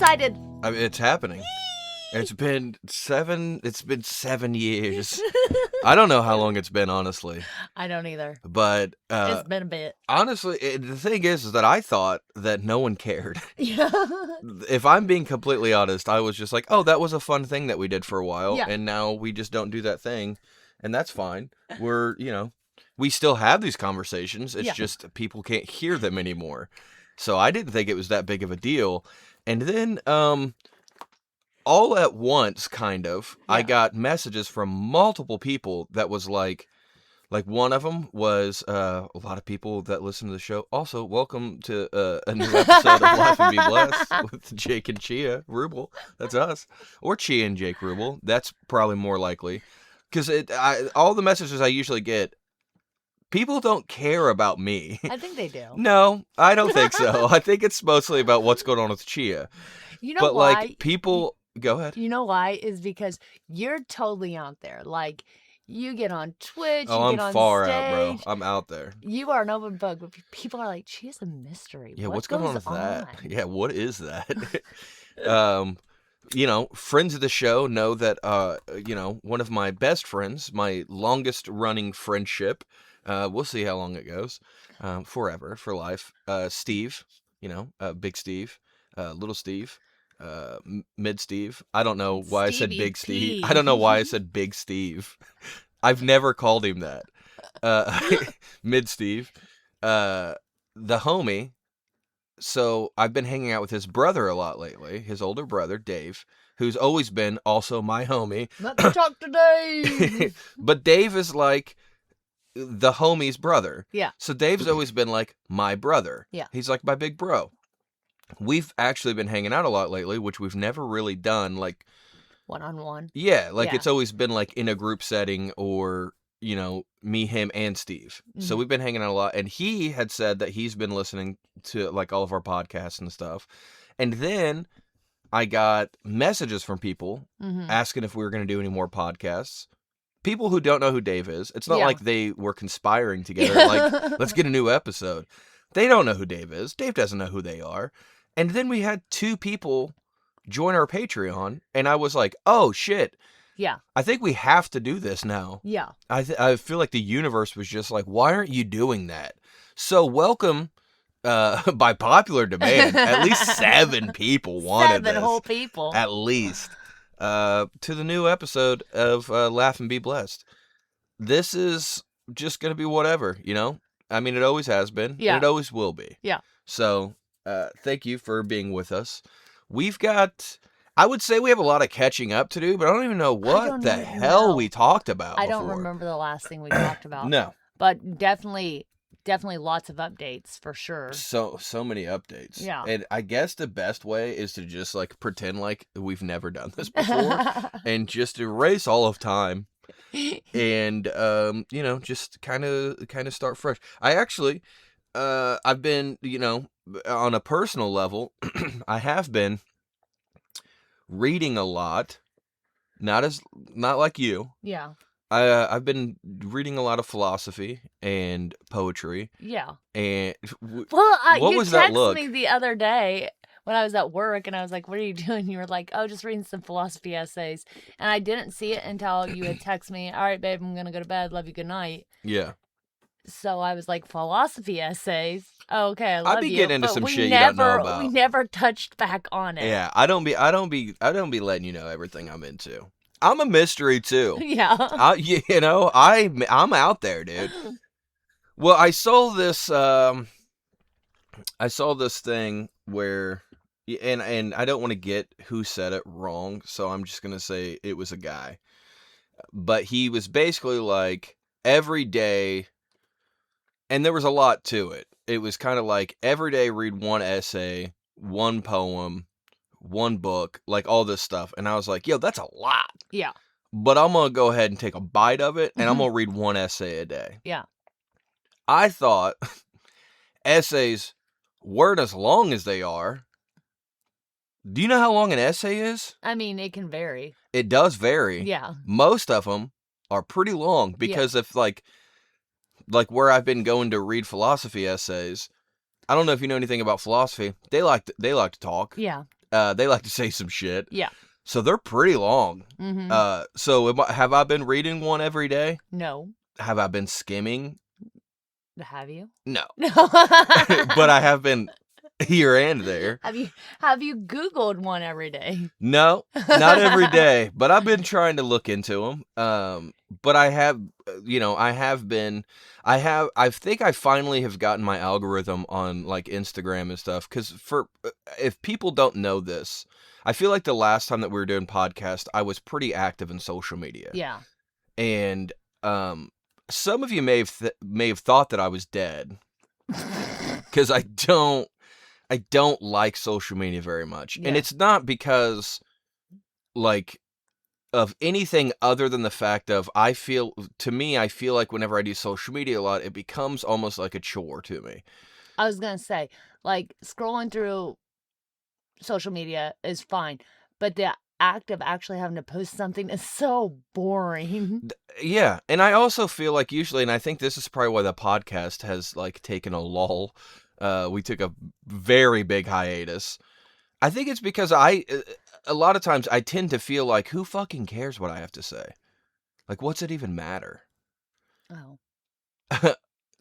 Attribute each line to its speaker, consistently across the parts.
Speaker 1: excited.
Speaker 2: I mean, it's happening. It's been 7 years. I don't know how long it's been, honestly.
Speaker 1: I don't either.
Speaker 2: But
Speaker 1: It's been a bit.
Speaker 2: honestly, the thing is that I thought that no one cared.
Speaker 1: Yeah.
Speaker 2: If I'm being completely honest, I was just like, oh, that was a fun thing that we did for a while.
Speaker 1: Yeah.
Speaker 2: And now we just don't do that thing. And that's fine. We still have these conversations. It's
Speaker 1: Yeah.
Speaker 2: just people can't hear them anymore. So I didn't think it was that big of a deal. And then, all at once, kind of, I
Speaker 1: Yeah.
Speaker 2: got messages from multiple people that was like one of them was a lot of people that listen to the show. Also, welcome to a new episode of Life and Be Blessed with Jake and Chia Rubel. That's us. Or Chia and Jake Rubel. That's probably more likely. Because all the messages I usually get, people don't care about me.
Speaker 1: I think they do.
Speaker 2: No, I don't think so. I think it's mostly about what's going on with Chia.
Speaker 1: You know
Speaker 2: But
Speaker 1: why?
Speaker 2: like people, go ahead.
Speaker 1: You know why? Is because you're totally out there. Like, you get on Twitch,
Speaker 2: Oh,
Speaker 1: you
Speaker 2: I'm
Speaker 1: get on
Speaker 2: far
Speaker 1: stage.
Speaker 2: out, bro. I'm out there.
Speaker 1: You are an open book, but people are like, she's a mystery.
Speaker 2: Yeah,
Speaker 1: What
Speaker 2: what's going on
Speaker 1: goes
Speaker 2: with that? Yeah, what is that? Friends of the show know that, one of my best friends, my longest running friendship, we'll see how long it goes, forever, for life, Steve, Big Steve, Little Steve, Mid Steve. I don't know why I said
Speaker 1: Stevie
Speaker 2: Big Steve.
Speaker 1: P.
Speaker 2: I don't know why I said Big Steve. I've never called him that. Mid Steve, the homie. So I've been hanging out with his brother a lot lately, his older brother, Dave, who's always been also my homie.
Speaker 1: Let me talk to Dave.
Speaker 2: But Dave is like the homie's brother.
Speaker 1: Yeah.
Speaker 2: So Dave's always been like my brother.
Speaker 1: Yeah.
Speaker 2: He's like my big bro. We've actually been hanging out a lot lately, which we've never really done. Like,
Speaker 1: One-on-one.
Speaker 2: yeah, like
Speaker 1: Yeah.
Speaker 2: it's always been like in a group setting or, me, him, and Steve. So
Speaker 1: Mhm.
Speaker 2: we've been hanging out a lot. And he had said that he's been listening to like all of our podcasts and stuff. And then I got messages from people
Speaker 1: Mhm.
Speaker 2: asking if we were going to do any more podcasts. People who don't know who Dave is. It's not
Speaker 1: Yeah.
Speaker 2: like they were conspiring together, like, let's get a new episode. They don't know who Dave is. Dave doesn't know who they are. And then we had 2 people join our Patreon, and I was like, oh, shit.
Speaker 1: Yeah.
Speaker 2: I think we have to do this now.
Speaker 1: Yeah.
Speaker 2: I feel like the universe was just like, why aren't you doing that? So welcome, by popular demand, at least 7 people wanted
Speaker 1: 7
Speaker 2: this.
Speaker 1: whole people.
Speaker 2: At least. To the new episode of Laugh and Be Blessed. This is just going to be whatever, I mean, it always has been,
Speaker 1: Yeah.
Speaker 2: and it always will be.
Speaker 1: Yeah.
Speaker 2: So, thank you for being with us. I would say we have a lot of catching up to do, but I don't even know what
Speaker 1: don't
Speaker 2: the
Speaker 1: even
Speaker 2: hell
Speaker 1: know.
Speaker 2: we talked about
Speaker 1: I don't
Speaker 2: before.
Speaker 1: remember the last thing we talked about.
Speaker 2: No.
Speaker 1: But definitely lots of updates for sure.
Speaker 2: So many updates.
Speaker 1: Yeah.
Speaker 2: And I guess the best way is to just like pretend like we've never done this before and just erase all of time and just kind of start fresh. I actually I've been, on a personal level, I have been reading a lot. Not like you.
Speaker 1: Yeah.
Speaker 2: I've been reading a lot of philosophy and poetry.
Speaker 1: Yeah.
Speaker 2: And
Speaker 1: Well,
Speaker 2: what
Speaker 1: you
Speaker 2: was that
Speaker 1: texted
Speaker 2: look?
Speaker 1: me the other day when I was at work, and I was like, what are you doing? You were like, oh, just reading some philosophy essays. And I didn't see it until you had texted me, all right, babe, I'm going to go to bed. Love you. Good night.
Speaker 2: Yeah.
Speaker 1: So I was like, philosophy essays? Oh, okay, I love
Speaker 2: be
Speaker 1: you.
Speaker 2: getting into
Speaker 1: But
Speaker 2: some
Speaker 1: we
Speaker 2: shit you don't know
Speaker 1: never-
Speaker 2: about.
Speaker 1: We never touched back on it.
Speaker 2: Yeah, I don't be letting you know everything I'm into. I'm a mystery too.
Speaker 1: Yeah.
Speaker 2: I'm out there, dude. Well, I saw this thing where, and I don't want to get who said it wrong, so I'm just gonna say it was a guy. But he was basically like every day, and there was a lot to it. It was kind of like every day read one essay, one poem, one book, like all this stuff. And I was like, yo, that's a lot.
Speaker 1: Yeah.
Speaker 2: But I'm going to go ahead and take a bite of it, and I'm going to read one essay a day.
Speaker 1: Yeah.
Speaker 2: I thought essays weren't as long as they are. Do you know how long an essay is?
Speaker 1: I mean, it can vary.
Speaker 2: It does vary.
Speaker 1: Yeah.
Speaker 2: Most of them are pretty long because if like where I've been going to read philosophy essays, I don't know if you know anything about philosophy. They like to talk.
Speaker 1: Yeah.
Speaker 2: they like to say some shit.
Speaker 1: Yeah.
Speaker 2: So they're pretty long.
Speaker 1: Mm-hmm.
Speaker 2: So have I been reading one every day?
Speaker 1: No.
Speaker 2: Have I been skimming?
Speaker 1: Have you?
Speaker 2: No.
Speaker 1: No.
Speaker 2: But I have been here and there.
Speaker 1: Have you Googled one every day?
Speaker 2: No, not every day, but I've been trying to look into them. But I have, I think I finally have gotten my algorithm on like Instagram and stuff. Cause if people don't know this, I feel like the last time that we were doing podcast, I was pretty active in social media.
Speaker 1: Yeah.
Speaker 2: And, some of you may have thought that I was dead. Cause I don't like social media very much.
Speaker 1: Yeah.
Speaker 2: And it's not because like of anything other than the fact of I feel like whenever I do social media a lot, it becomes almost like a chore to me.
Speaker 1: I was going to say, like, scrolling through social media is fine, but the act of actually having to post something is so boring.
Speaker 2: Yeah. And I also feel like usually, and I think this is probably why the podcast has like taken a lull. We took a very big hiatus. I think it's because a lot of times I tend to feel like, who fucking cares what I have to say? Like, what's it even matter?
Speaker 1: Oh.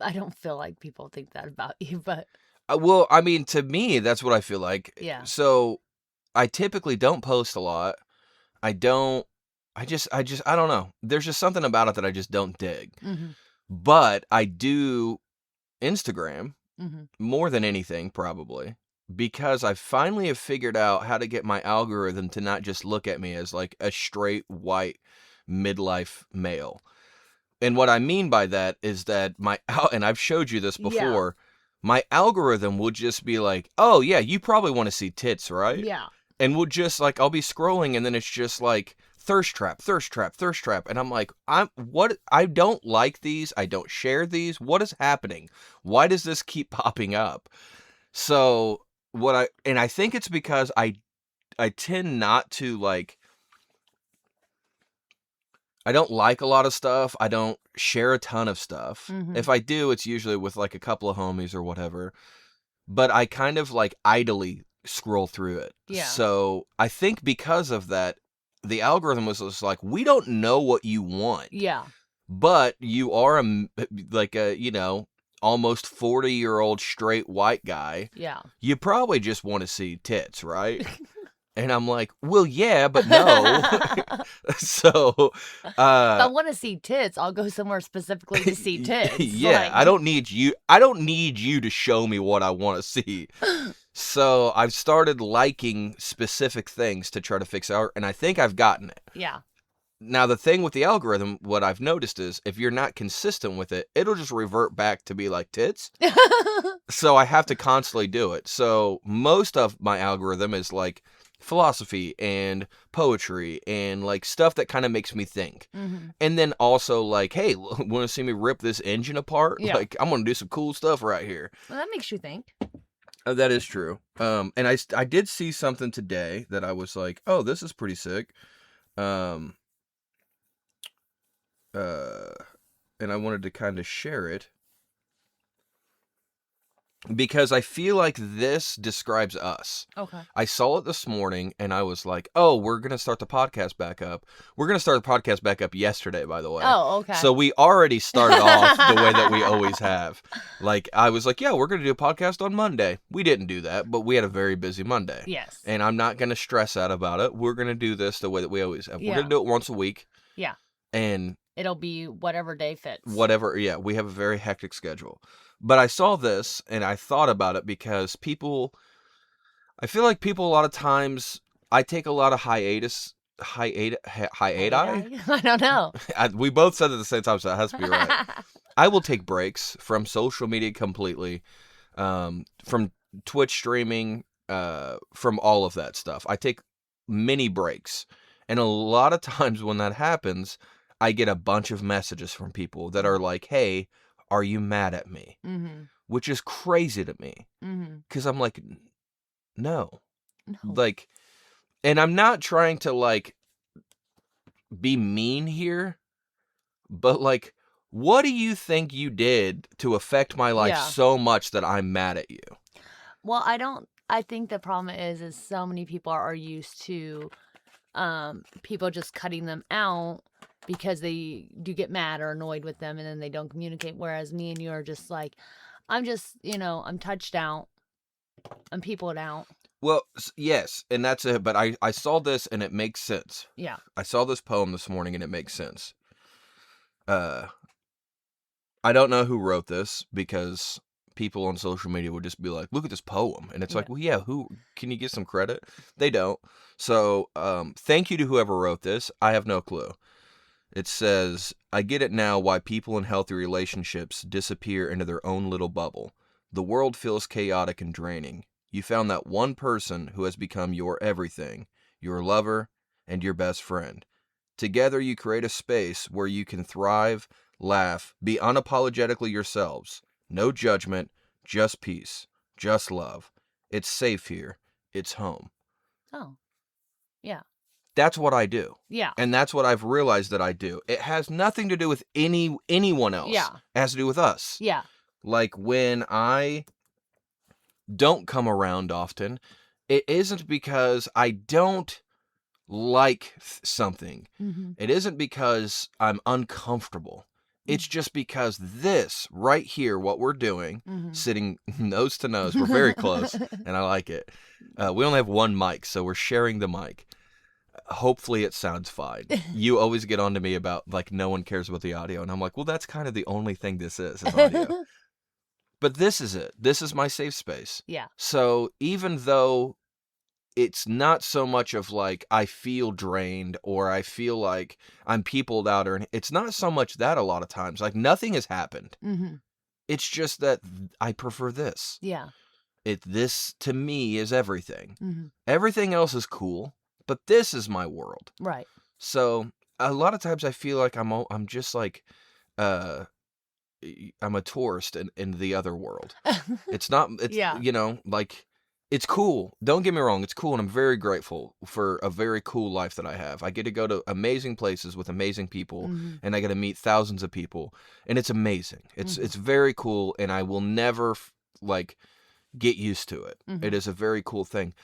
Speaker 1: I don't feel like people think that about you, but
Speaker 2: Well, I mean, to me, that's what I feel like.
Speaker 1: yeah.
Speaker 2: So I typically don't post a lot. I don't know. There's just something about it that I just don't dig.
Speaker 1: Mm-hmm.
Speaker 2: But I do Instagram
Speaker 1: Mm-hmm.
Speaker 2: more than anything, probably, because I finally have figured out how to get my algorithm to not just look at me as like a straight white midlife male. And what I mean by that is that and I've showed you this before, my algorithm will just be like, oh yeah, you probably want to see tits, right?
Speaker 1: Yeah.
Speaker 2: And we'll just like, I'll be scrolling and then it's just like thirst trap. And I'm like, I don't like these. I don't share these. What is happening? Why does this keep popping up? So I think it's because I tend not to like, I don't like a lot of stuff. I don't share a ton of stuff.
Speaker 1: Mhm.
Speaker 2: If I do, it's usually with like a couple of homies or whatever. But I kind of like idly scroll through it.
Speaker 1: Yeah.
Speaker 2: So I think because of that, the algorithm was just like, we don't know what you want,
Speaker 1: Yeah.
Speaker 2: but you are almost 40-year-old straight white guy.
Speaker 1: Yeah.
Speaker 2: You probably just want to see tits, right? And I'm like, well, yeah, but no. So,
Speaker 1: If I want to see tits, I'll go somewhere specifically to see tits.
Speaker 2: yeah,
Speaker 1: Like,
Speaker 2: I don't need you to show me what I want to see. So I've started liking specific things to try to fix out, and I think I've gotten it.
Speaker 1: Yeah.
Speaker 2: Now, the thing with the algorithm, what I've noticed is if you're not consistent with it, it'll just revert back to be like tits. So I have to constantly do it. So most of my algorithm is like philosophy and poetry and like stuff that kind of makes me think.
Speaker 1: Mm-hmm.
Speaker 2: And then also like, hey, want to see me rip this engine apart?
Speaker 1: Yeah.
Speaker 2: Like, I'm going to do some cool stuff right here.
Speaker 1: Well, that makes you think.
Speaker 2: That is true. And I did see something today that I was like, oh, this is pretty sick. And I wanted to kind of share it because I feel like this describes us.
Speaker 1: Okay.
Speaker 2: I saw it this morning and I was like, oh, we're going to start the podcast back up. We're going to start the podcast back up yesterday, by the way.
Speaker 1: Oh, okay.
Speaker 2: So we already started off the way that we always have. Like, I was like, yeah, we're going to do a podcast on Monday. We didn't do that, but we had a very busy Monday.
Speaker 1: Yes.
Speaker 2: And I'm not going to stress out about it. We're going to do this the way that we always have.
Speaker 1: Yeah.
Speaker 2: We're going to do it once a week.
Speaker 1: Yeah.
Speaker 2: And
Speaker 1: It'll be whatever day fits.
Speaker 2: whatever, yeah, we have a very hectic schedule. But I saw this and I thought about it because I feel like people a lot of times, I take a lot of hiatus. I
Speaker 1: don't know.
Speaker 2: We both said it at the same time, so that has to be right. I will take breaks from social media completely, from Twitch streaming, from all of that stuff. I take mini breaks. And a lot of times when that happens, I get a bunch of messages from people that are like, hey, are you mad at me?
Speaker 1: Mm-hmm.
Speaker 2: Which is crazy to me.
Speaker 1: Mm-hmm.
Speaker 2: Because I'm like, no.
Speaker 1: No.
Speaker 2: Like, and I'm not trying to like be mean here, but like, what do you think you did to affect my life
Speaker 1: Yeah.
Speaker 2: so much that I'm mad at you?
Speaker 1: Well, I don't I think the problem is so many people are used to people just cutting them out because they do get mad or annoyed with them and then they don't communicate. Whereas me and you are just like, I'm just, I'm touched out. I'm peopled out.
Speaker 2: Well, yes, and that's it. But I saw this and it makes sense.
Speaker 1: Yeah.
Speaker 2: I saw this poem this morning and it makes sense. I don't know who wrote this because people on social media would just be like, look at this poem. And it's like, well, yeah, who can you get some credit? They don't. So thank you to whoever wrote this. I have no clue. It says, I get it now why people in healthy relationships disappear into their own little bubble. The world feels chaotic and draining. You found that one person who has become your everything, your lover, and your best friend. Together you create a space where you can thrive, laugh, be unapologetically yourselves. No judgment, just peace, just love. It's safe here. It's home.
Speaker 1: Oh, yeah.
Speaker 2: That's what I do.
Speaker 1: Yeah.
Speaker 2: And that's what I've realized that I do. It has nothing to do with anyone else.
Speaker 1: Yeah.
Speaker 2: It has to do with us.
Speaker 1: Yeah.
Speaker 2: Like when I don't come around often, it isn't because I don't like something.
Speaker 1: Mm-hmm.
Speaker 2: It isn't because I'm uncomfortable. It's just because this right here, what we're doing, sitting nose to nose, we're very close, and I like it. We only have one mic, so we're sharing the mic. Hopefully it sounds fine. You always get on to me about, like, no one cares about the audio, and I'm like, well, that's kind of the only thing this is audio. But this is it. This is my safe space.
Speaker 1: Yeah.
Speaker 2: So even though it's not so much of like I feel drained or I feel like I'm peopled out, or it's not so much that a lot of times. Like nothing has happened.
Speaker 1: Mm-hmm.
Speaker 2: It's just that I prefer this.
Speaker 1: Yeah.
Speaker 2: This to me is everything.
Speaker 1: Mm-hmm.
Speaker 2: Everything else is cool, but this is my world.
Speaker 1: Right.
Speaker 2: So a lot of times I feel like I'm just like I'm a tourist in the other world. It's not. It's
Speaker 1: Yeah.
Speaker 2: like. It's cool. Don't get me wrong. It's cool, and I'm very grateful for a very cool life that I have. I get to go to amazing places with amazing people, and I get to meet thousands of people, and it's amazing. It's very cool, and I will never get used to it. It is a very cool thing.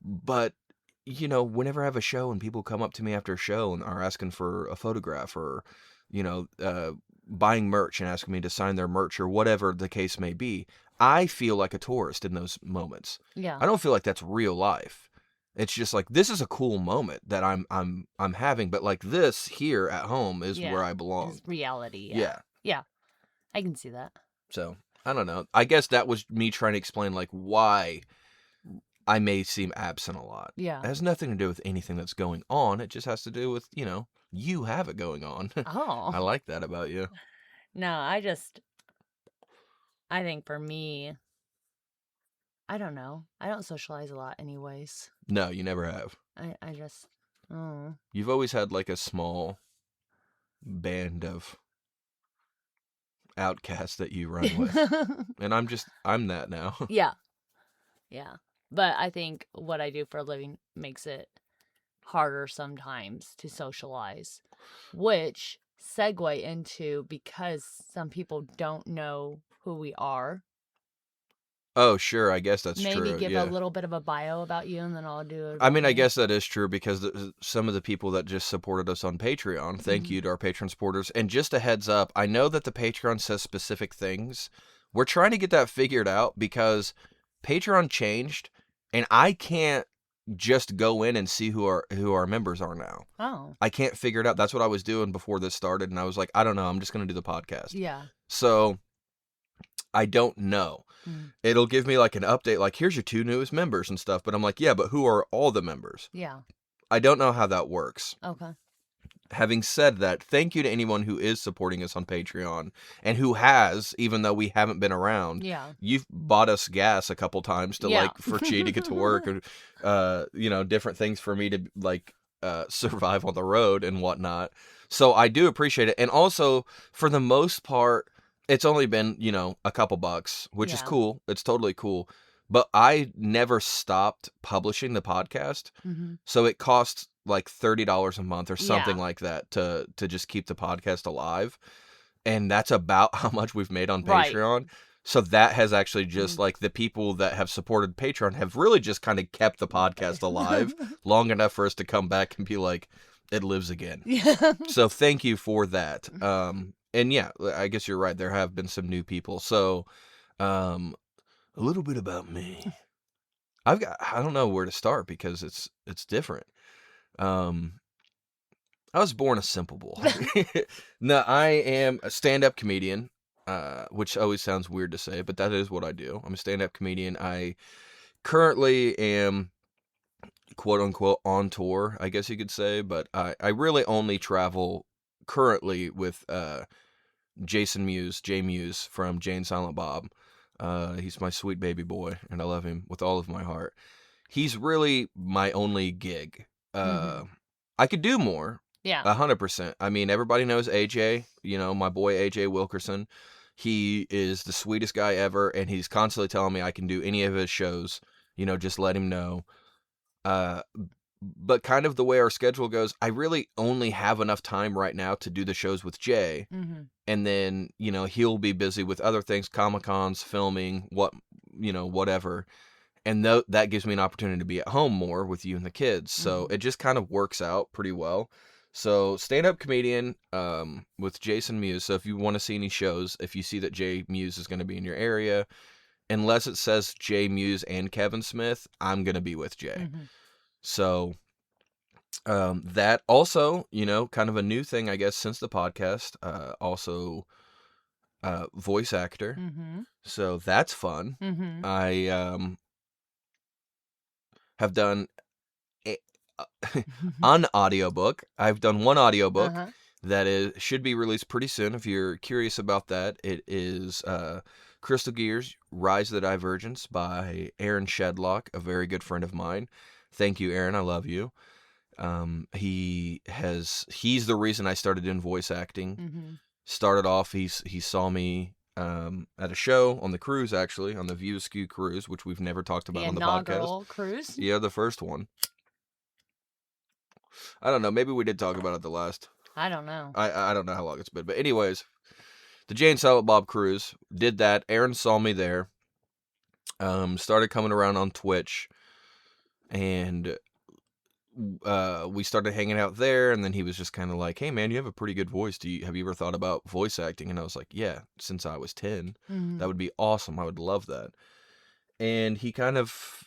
Speaker 2: But whenever I have a show and people come up to me after a show and are asking for a photograph or buying merch and asking me to sign their merch or whatever the case may be, I feel like a tourist in those moments.
Speaker 1: Yeah.
Speaker 2: I don't feel like that's real life. It's just like this is a cool moment that I'm having, but like this here at home is where I belong.
Speaker 1: It's reality.
Speaker 2: Yeah.
Speaker 1: Yeah. I can see that.
Speaker 2: So, I don't know. I guess that was me trying to explain like why I may seem absent a lot.
Speaker 1: Yeah.
Speaker 2: It has nothing to do with anything that's going on. It just has to do with, you have it going on.
Speaker 1: Oh.
Speaker 2: I like that about you.
Speaker 1: No, I think for me, I don't know. I don't socialize a lot anyways.
Speaker 2: No, you never have.
Speaker 1: I just, oh.
Speaker 2: You've always had like a small band of outcasts that you run with. And I'm that now.
Speaker 1: Yeah. Yeah. But I think what I do for a living makes it harder sometimes to socialize, which segue into because some people don't know who we are.
Speaker 2: Oh, sure. I guess that's
Speaker 1: Maybe
Speaker 2: true.
Speaker 1: give
Speaker 2: yeah.
Speaker 1: a little bit of a bio about you, and then I'll do it.
Speaker 2: I mean, I guess that is true because some of the people that just supported us on Patreon, thank you to our Patreon supporters. And just a heads up, I know that the Patreon says specific things. We're trying to get that figured out because Patreon changed, and I can't just go in and see who our members are now.
Speaker 1: Oh.
Speaker 2: I can't figure it out. That's what I was doing before this started, and I was like, I don't know. I'm just going to do the podcast.
Speaker 1: Yeah.
Speaker 2: So I don't know. It'll give me like an update, like here's your 2 newest members and stuff. But I'm like, yeah, but who are all the members?
Speaker 1: Yeah.
Speaker 2: I don't know how that works.
Speaker 1: Okay.
Speaker 2: Having said that, thank you to anyone who is supporting us on Patreon and who has, even though we haven't been around.
Speaker 1: Yeah.
Speaker 2: You've bought us gas a couple times to for Chi to get to work or, different things for me to survive on the road and whatnot. So I do appreciate it. And also for the most part, it's only been, a couple bucks, which is cool. It's totally cool. But I never stopped publishing the podcast. So it costs like $30 a month or something like that to just keep the podcast alive. And that's about how much we've made on Patreon. So that has actually just like the people that have supported Patreon have really just kind of kept the podcast alive long enough for us to come back and be like, it lives again.
Speaker 1: Yeah.
Speaker 2: So thank you for that. And yeah, I guess you're right. There have been some new people. So, a little bit about me. I don't know where to start because it's different. Um, I was born a simple boy. No, I am a stand-up comedian, which always sounds weird to say, but that is what I do. I'm a stand-up comedian. I currently am quote unquote on tour, I guess you could say, but I really only travel currently with Jason Mewes, Jay Mewes from Jay and Silent Bob. He's my sweet baby boy, and I love him with all of my heart. He's really my only gig. I could do more,
Speaker 1: Yeah.
Speaker 2: 100%. I mean, everybody knows AJ, my boy AJ Wilkerson. He is the sweetest guy ever, and he's constantly telling me I can do any of his shows, just let him know. But kind of the way our schedule goes, I really only have enough time right now to do the shows with Jay. And then, he'll be busy with other things, Comic-Cons, filming, whatever. And that gives me an opportunity to be at home more with you and the kids. So it just kind of works out pretty well. So stand-up comedian with Jason Mewes. So if you want to see any shows, if you see that Jay Mewes is going to be in your area, unless it says Jay Mewes and Kevin Smith, I'm going to be with Jay. So that also, kind of a new thing, I guess, since the podcast, also voice actor. So that's fun. I have done an audiobook. I've done one audiobook that should be released pretty soon. If you're curious about that, it is Crystal Gears, Rise of the Divergence by Aaron Shedlock, a very good friend of mine. Thank you, Aaron. I love you. He's the reason I started doing voice acting. Started off, he saw me at a show on the cruise, actually, on the View Askew cruise, which we've never talked about on the podcast.
Speaker 1: Inaugural cruise?
Speaker 2: Yeah, the first one. I don't know. Maybe we did talk about it the last.
Speaker 1: I don't know.
Speaker 2: I don't know how long it's been. But anyways, the Jay and Silent Bob cruise, did that. Aaron saw me there. Started coming around on Twitch. And we started hanging out there, and then he was just kind of like, hey man, you have a pretty good voice. Have you ever thought about voice acting? And I was like, yeah, since I was 10. That would be awesome. I would love that. And he kind of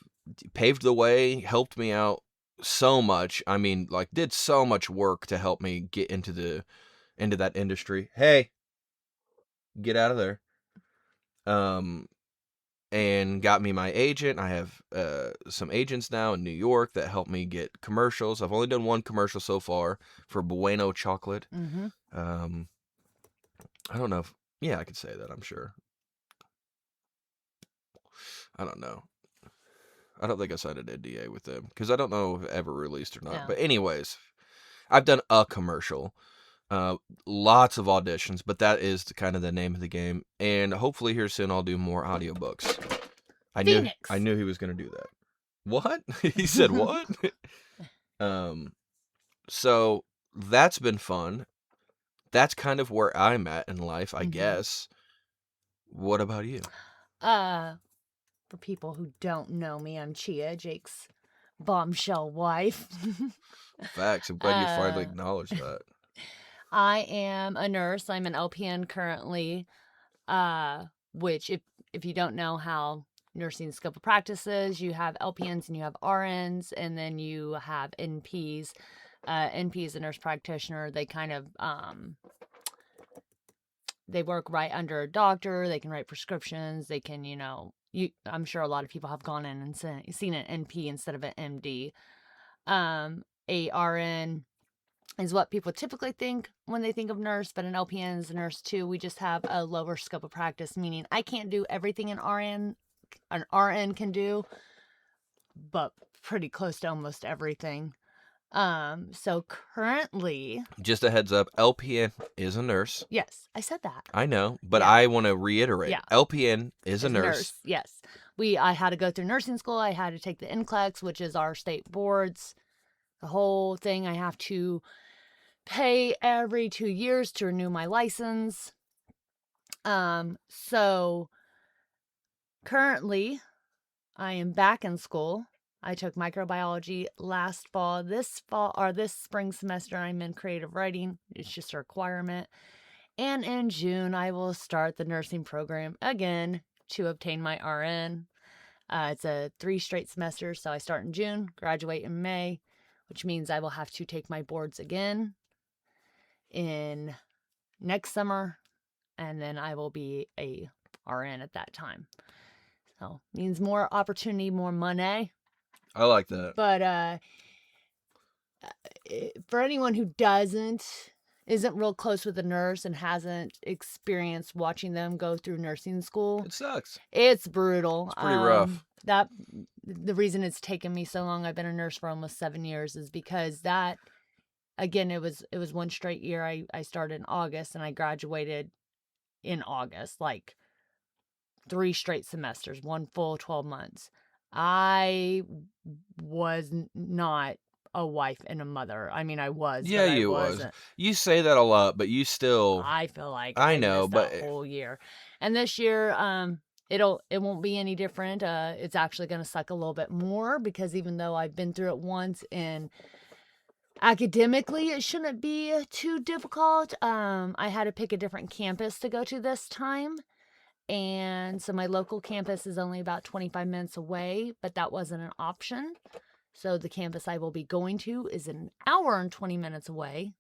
Speaker 2: paved the way, helped me out so much. I mean, like, did so much work to help me get into that industry. Hey, get out of there. And got me my agent. I have some agents now in New York that help me get commercials. I've only done one commercial so far for Bueno Chocolate. I don't know I could say that, I'm sure. I don't know. I don't think I signed an NDA with them because I don't know if it ever released or not.
Speaker 1: No.
Speaker 2: But anyways, I've done a commercial. Lots of auditions, but that is kind of the name of the game. And hopefully here soon I'll do more audiobooks. I knew he was going to do that. What? He said what? So that's been fun. That's kind of where I'm at in life, I guess. What about you?
Speaker 1: For people who don't know me, I'm Chia, Jake's bombshell wife.
Speaker 2: Facts. I'm glad you finally acknowledged that.
Speaker 1: I am a nurse. I'm an LPN currently, which if you don't know how nursing scope of practice is, you have LPNs and you have RNs, and then you have NPs. NP is a nurse practitioner. They kind of they work right under a doctor. They can write prescriptions. They can, I'm sure a lot of people have gone in and seen an NP instead of an MD. A RN is what people typically think when they think of nurse, but an LPN is a nurse too. We just have a lower scope of practice, meaning I can't do everything an RN can do, but pretty close to almost everything. So currently,
Speaker 2: just a heads up, LPN is a nurse.
Speaker 1: Yes, I said that.
Speaker 2: I know, but I want to reiterate. Yeah. LPN is a nurse.
Speaker 1: Yes. I had to go through nursing school. I had to take the NCLEX, which is our state boards. The whole thing. I have to pay every 2 years to renew my license. So currently, I am back in school. I took microbiology last fall. This spring semester, I'm in creative writing. It's just a requirement. And in June, I will start the nursing program again to obtain my RN. It's a 3 straight semesters, so I start in June, graduate in May, which means I will have to take my boards again in next summer, and then I will be a RN at that time. So means more opportunity, more money.
Speaker 2: I like that.
Speaker 1: But for anyone who isn't real close with a nurse and hasn't experienced watching them go through nursing school,
Speaker 2: It sucks.
Speaker 1: it's brutal.
Speaker 2: It's pretty rough.
Speaker 1: The reason it's taken me so long, I've been a nurse for almost 7 years, is because again, it was 1 straight year. I started in August and I graduated in August, like 3 straight semesters, 1 full 12 months. I was not a wife and a mother. I mean, I was.
Speaker 2: Yeah,
Speaker 1: but I
Speaker 2: you was.
Speaker 1: wasn't.
Speaker 2: You say that a lot, but you still.
Speaker 1: I feel like
Speaker 2: I know,
Speaker 1: missed
Speaker 2: but
Speaker 1: that whole year. And this year, it won't be any different. It's actually going to suck a little bit more, because even though I've been through it once, and academically it shouldn't be too difficult, I had to pick a different campus to go to this time. And so my local campus is only about 25 minutes away, but that wasn't an option. So the campus I will be going to is an hour and 20 minutes away.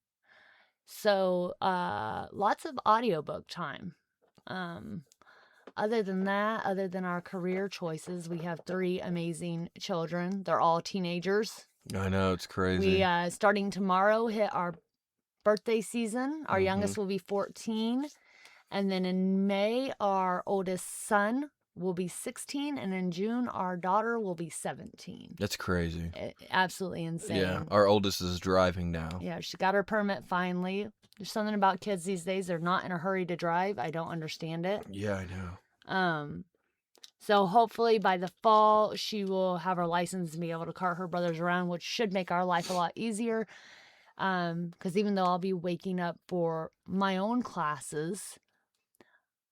Speaker 1: So lots of audiobook time. Other than that, other than our career choices, we have 3 amazing children. They're all teenagers.
Speaker 2: I know, it's crazy.
Speaker 1: We, starting tomorrow, hit our birthday season. Our youngest will be 14. And then in May, our oldest son will be 16. And in June, our daughter will be 17.
Speaker 2: That's crazy.
Speaker 1: Absolutely insane.
Speaker 2: Yeah, our oldest is driving now.
Speaker 1: Yeah, she got her permit finally. There's something about kids these days. They're not in a hurry to drive. I don't understand it.
Speaker 2: Yeah, I know.
Speaker 1: So hopefully by the fall, she will have her license and be able to cart her brothers around, which should make our life a lot easier. Because even though I'll be waking up for my own classes,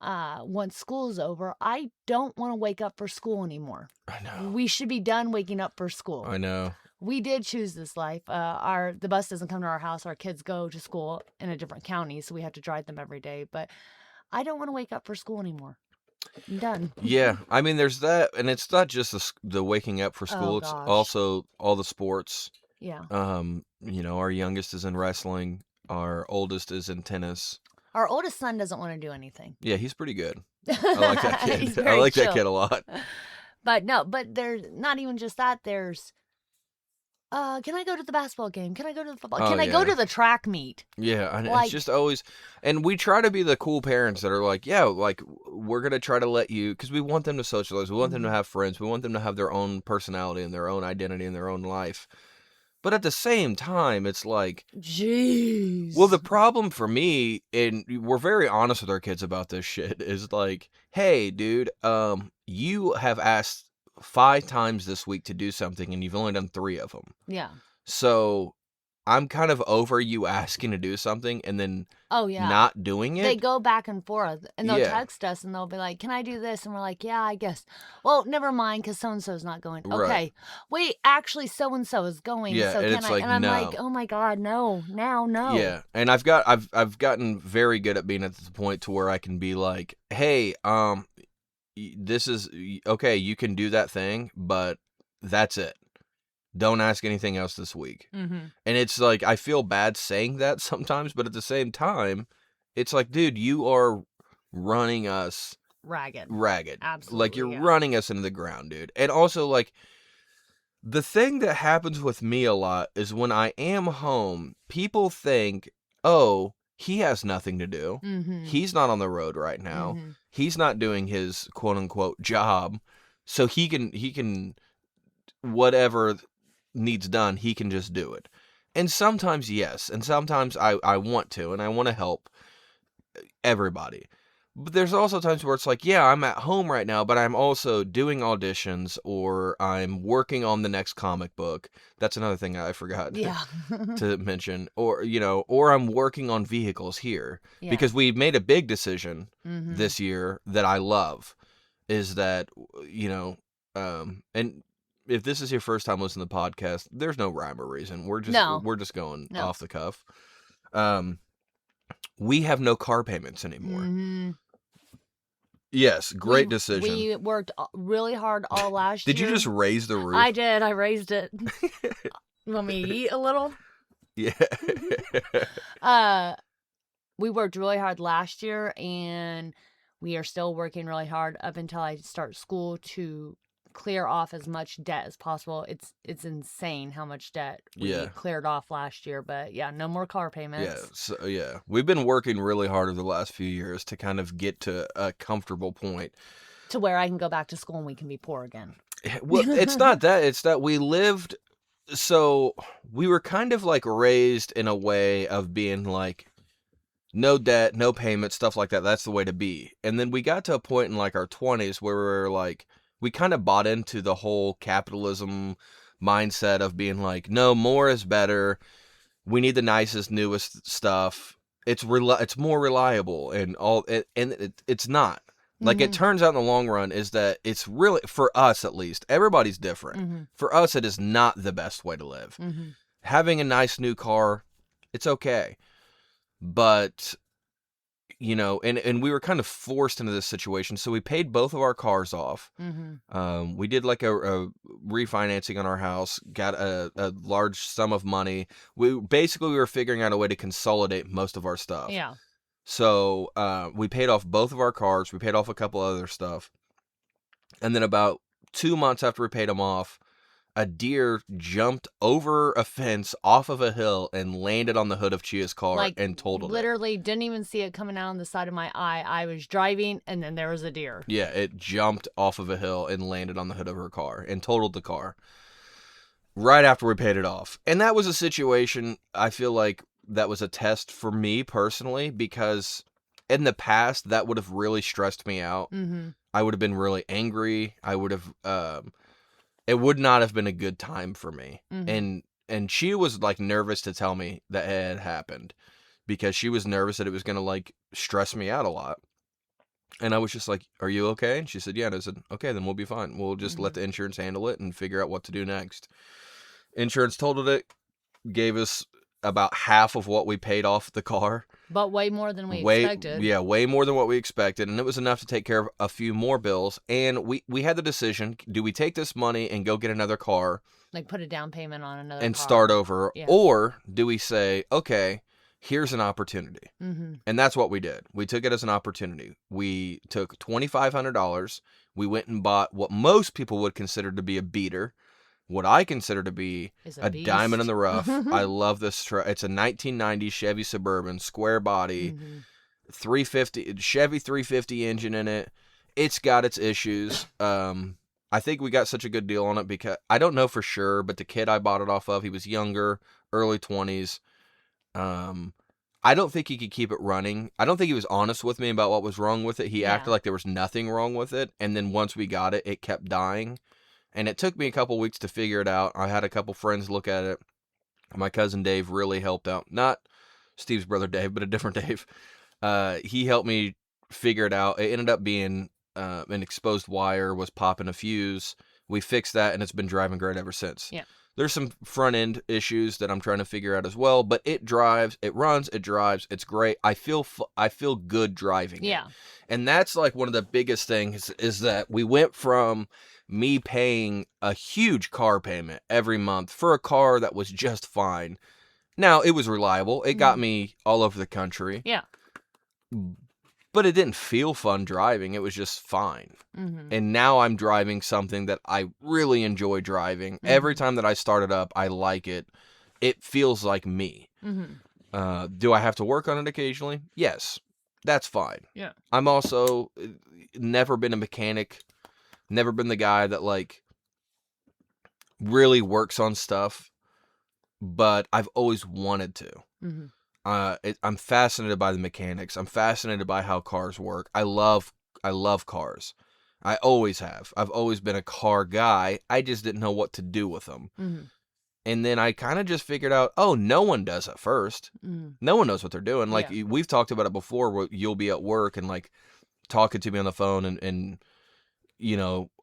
Speaker 1: once school's over, I don't want to wake up for school anymore.
Speaker 2: I know.
Speaker 1: We should be done waking up for school.
Speaker 2: I know.
Speaker 1: We did choose this life. The bus doesn't come to our house. Our kids go to school in a different county, so we have to drive them every day. But I don't want to wake up for school anymore. I'm done.
Speaker 2: Yeah, I mean, there's that, and it's not just the waking up for school. It's
Speaker 1: gosh.
Speaker 2: also all the sports.
Speaker 1: Yeah.
Speaker 2: Our youngest is in wrestling. Our oldest is in tennis.
Speaker 1: Our oldest son doesn't want to do anything.
Speaker 2: Yeah, he's pretty good. I like that kid.
Speaker 1: He's
Speaker 2: I
Speaker 1: very
Speaker 2: like that
Speaker 1: chill.
Speaker 2: kid a lot.
Speaker 1: But there's not even just that. There's, can I go to the basketball game? Can I go to the football?
Speaker 2: Oh,
Speaker 1: Can I go
Speaker 2: yeah.
Speaker 1: to the track meet?
Speaker 2: Yeah, and
Speaker 1: Like-
Speaker 2: it's just always, and we try to be the cool parents that are like, yeah, like we're gonna try to let you, because we want them to socialize, we want them to have friends, we want them to have their own personality and their own identity and their own life. But at the same time, it's like,
Speaker 1: Jeez.
Speaker 2: well, the problem for me, and we're very honest with our kids about this shit, is like, hey, dude, you have asked 5 times this week to do something, and you've only done 3 of them.
Speaker 1: Yeah.
Speaker 2: So I'm kind of over you asking to do something and then
Speaker 1: Oh, yeah.
Speaker 2: not doing it.
Speaker 1: They go back and forth, and they'll
Speaker 2: Yeah.
Speaker 1: text us, and they'll be like, "Can I do this?" And we're like, "Yeah, I guess." Well, never mind, because so and so's not going.
Speaker 2: Right.
Speaker 1: Okay, wait, actually, so and so is going.
Speaker 2: Yeah,
Speaker 1: so
Speaker 2: and
Speaker 1: can
Speaker 2: it's
Speaker 1: I?
Speaker 2: like,
Speaker 1: and I'm
Speaker 2: no.
Speaker 1: like, "Oh my god, no, now, no."
Speaker 2: Yeah, and I've gotten very good at being at the point to where I can be like, hey, this is okay. You can do that thing, but that's it. Don't ask anything else this week.
Speaker 1: Mm-hmm.
Speaker 2: And it's like, I feel bad saying that sometimes, but at the same time, it's like, dude, you are running us
Speaker 1: Ragged.
Speaker 2: Absolutely. Like, you're
Speaker 1: yeah.
Speaker 2: running us into the ground, dude. And also, like, the thing that happens with me a lot is when I am home, people think, oh, he has nothing to do.
Speaker 1: Mm-hmm.
Speaker 2: He's not on the road right now.
Speaker 1: Mm-hmm.
Speaker 2: He's not doing his quote unquote job. So he can whatever needs done, he can just do it. And sometimes yes, and sometimes I want to, and I want to help everybody. But there's also times where it's like, yeah, I'm at home right now, but I'm also doing auditions, or I'm working on the next comic book. That's another thing I forgot
Speaker 1: Yeah.
Speaker 2: to mention. Or, or I'm working on vehicles here.
Speaker 1: Yeah.
Speaker 2: Because we made a big decision
Speaker 1: Mm-hmm.
Speaker 2: this year that I love. is that, you know, and if this is your first time listening to the podcast, there's no rhyme or reason. We're
Speaker 1: No.
Speaker 2: just going
Speaker 1: No.
Speaker 2: off the cuff. We have no car payments anymore.
Speaker 1: Mm-hmm.
Speaker 2: Yes, great decision.
Speaker 1: We worked really hard all last year.
Speaker 2: Did you just raise the roof?
Speaker 1: I did. I raised it. You want me to eat a little?
Speaker 2: Yeah.
Speaker 1: We worked really hard last year, and we are still working really hard up until I start school to clear off as much debt as possible. It's insane how much debt we cleared off last year, but yeah, no more car payments.
Speaker 2: We've been working really hard over the last few years to kind of get to a comfortable point
Speaker 1: to where I can go back to school and we can be poor again.
Speaker 2: Well, it's not that. It's that we lived. So we were kind of like raised in a way of being like, no debt, no payment, stuff like that. That's the way to be. And then we got to a point in like our 20s where we were like, we kind of bought into the whole capitalism mindset of being like, no, more is better. We need the nicest, newest stuff. It's more reliable and all. It's not. Like, it turns out in the long run is that it's really, for us at least, everybody's different.
Speaker 1: Mm-hmm.
Speaker 2: For us, it is not the best way to live.
Speaker 1: Mm-hmm.
Speaker 2: Having a nice new car, it's okay. But, you know, and we were kind of forced into this situation. So we paid both of our cars off.
Speaker 1: Mm-hmm.
Speaker 2: We did like a refinancing on our house, got a large sum of money. We were figuring out a way to consolidate most of our stuff.
Speaker 1: Yeah.
Speaker 2: So we paid off both of our cars. We paid off a couple other stuff. And then about 2 months after we paid them off, a deer jumped over a fence off of a hill and landed on the hood of Chia's car and totaled
Speaker 1: literally didn't even see it coming out on the side of my eye. I was driving and then there was a deer.
Speaker 2: Yeah, it jumped off of a hill and landed on the hood of her car and totaled the car right after we paid it off. And that was a situation, I feel like, that was a test for me personally, because in the past that would have really stressed me out.
Speaker 1: Mm-hmm.
Speaker 2: I would have been really angry. I would have it would not have been a good time for me.
Speaker 1: Mm-hmm.
Speaker 2: And she was like nervous to tell me that it had happened because she was nervous that it was going to like stress me out a lot. And I was just like, "Are you okay?" And she said, "Yeah." And I said, "Okay, then we'll be fine. We'll just let the insurance handle it and figure out what to do next." Insurance totaled it, gave us about half of what we paid off the car.
Speaker 1: But way more than we expected.
Speaker 2: Yeah, way more than what we expected. And it was enough to take care of a few more bills. And we had the decision, do we take this money and go get another car?
Speaker 1: Like put a down payment on another
Speaker 2: and
Speaker 1: car.
Speaker 2: Start over.
Speaker 1: Yeah.
Speaker 2: Or do we say, okay, here's an opportunity.
Speaker 1: Mm-hmm.
Speaker 2: And that's what we did. We took it as an opportunity. We took $2,500. We went and bought what most people would consider to be a beater. What I consider to be a diamond in the rough. I love this truck. It's a 1990 Chevy Suburban, square body, 350 Chevy 350 engine in it. It's got its issues. I think we got such a good deal on it because I don't know for sure, but the kid I bought it off of, he was younger, early 20s. I don't think he could keep it running. I don't think he was honest with me about what was wrong with it. He acted like there was nothing wrong with it, and then once we got it, it kept dying. And it took me a couple weeks to figure it out. I had a couple friends look at it. My cousin Dave really helped out. Not Steve's brother Dave, but a different Dave. He helped me figure it out. It ended up being an exposed wire was popping a fuse. We fixed that, and it's been driving great ever since.
Speaker 1: Yeah.
Speaker 2: There's some front end issues that I'm trying to figure out as well, but it drives, it runs, it drives. It's great. I feel good driving it.
Speaker 1: Yeah.
Speaker 2: And that's like one of the biggest things is that we went from me paying a huge car payment every month for a car that was just fine. Now, it was reliable. It got me all over the country.
Speaker 1: Yeah.
Speaker 2: But it didn't feel fun driving. It was just fine.
Speaker 1: Mm-hmm.
Speaker 2: And now I'm driving something that I really enjoy driving. Every time that I start it up, I like it. It feels like me.
Speaker 1: Mm-hmm.
Speaker 2: Do I have to work on it occasionally? Yes. That's fine.
Speaker 1: Yeah.
Speaker 2: I'm also never been a mechanic. Never been the guy that like really works on stuff, but I've always wanted to.
Speaker 1: Mm-hmm.
Speaker 2: I'm fascinated by the mechanics. I'm fascinated by how cars work. I love cars. I always have. I've always been a car guy. I just didn't know what to do with them.
Speaker 1: Mm-hmm.
Speaker 2: And then I kind of just figured out, oh, no one does at first.
Speaker 1: Mm-hmm.
Speaker 2: No one knows what they're doing. Like we've talked about it before where you'll be at work and like talking to me on the phone and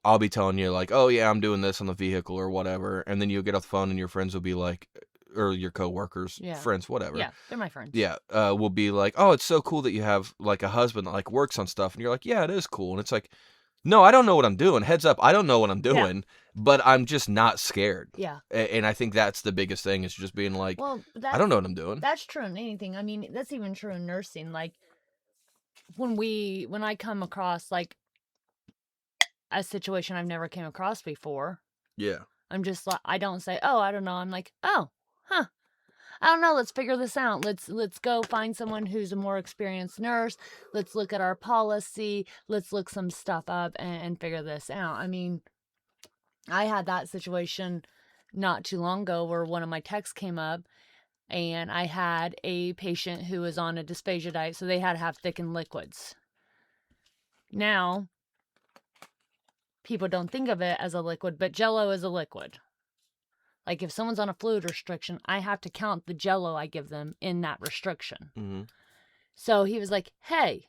Speaker 2: I'll be telling you like, oh yeah, I'm doing this on the vehicle or whatever, and then you'll get off the phone and your friends will be like, or your coworkers,
Speaker 1: Yeah.
Speaker 2: friends, whatever.
Speaker 1: Yeah, they're my friends.
Speaker 2: Yeah, will be like, oh, it's so cool that you have like a husband that like works on stuff, and you're like, yeah, it is cool, and it's like, no, I don't know what I'm doing. Heads up, I don't know what I'm doing, but I'm just not scared.
Speaker 1: Yeah.
Speaker 2: And I think that's the biggest thing is just being like,
Speaker 1: Well,
Speaker 2: I don't know what I'm doing.
Speaker 1: That's true in anything. I mean, that's even true in nursing. Like when I come across like a situation I've never came across before,
Speaker 2: Yeah.
Speaker 1: I'm just like, I don't say, oh, I don't know. I'm like, oh, huh. I don't know. Let's figure this out. Let's go find someone who's a more experienced nurse. Let's look at our policy. Let's look some stuff up and figure this out. I mean, I had that situation not too long ago where one of my texts came up and I had a patient who was on a dysphagia diet, so they had to have thickened liquids. Now, people don't think of it as a liquid, but Jell-O is a liquid. Like if someone's on a fluid restriction, I have to count the Jell-O I give them in that restriction.
Speaker 2: Mm-hmm.
Speaker 1: So he was like, hey,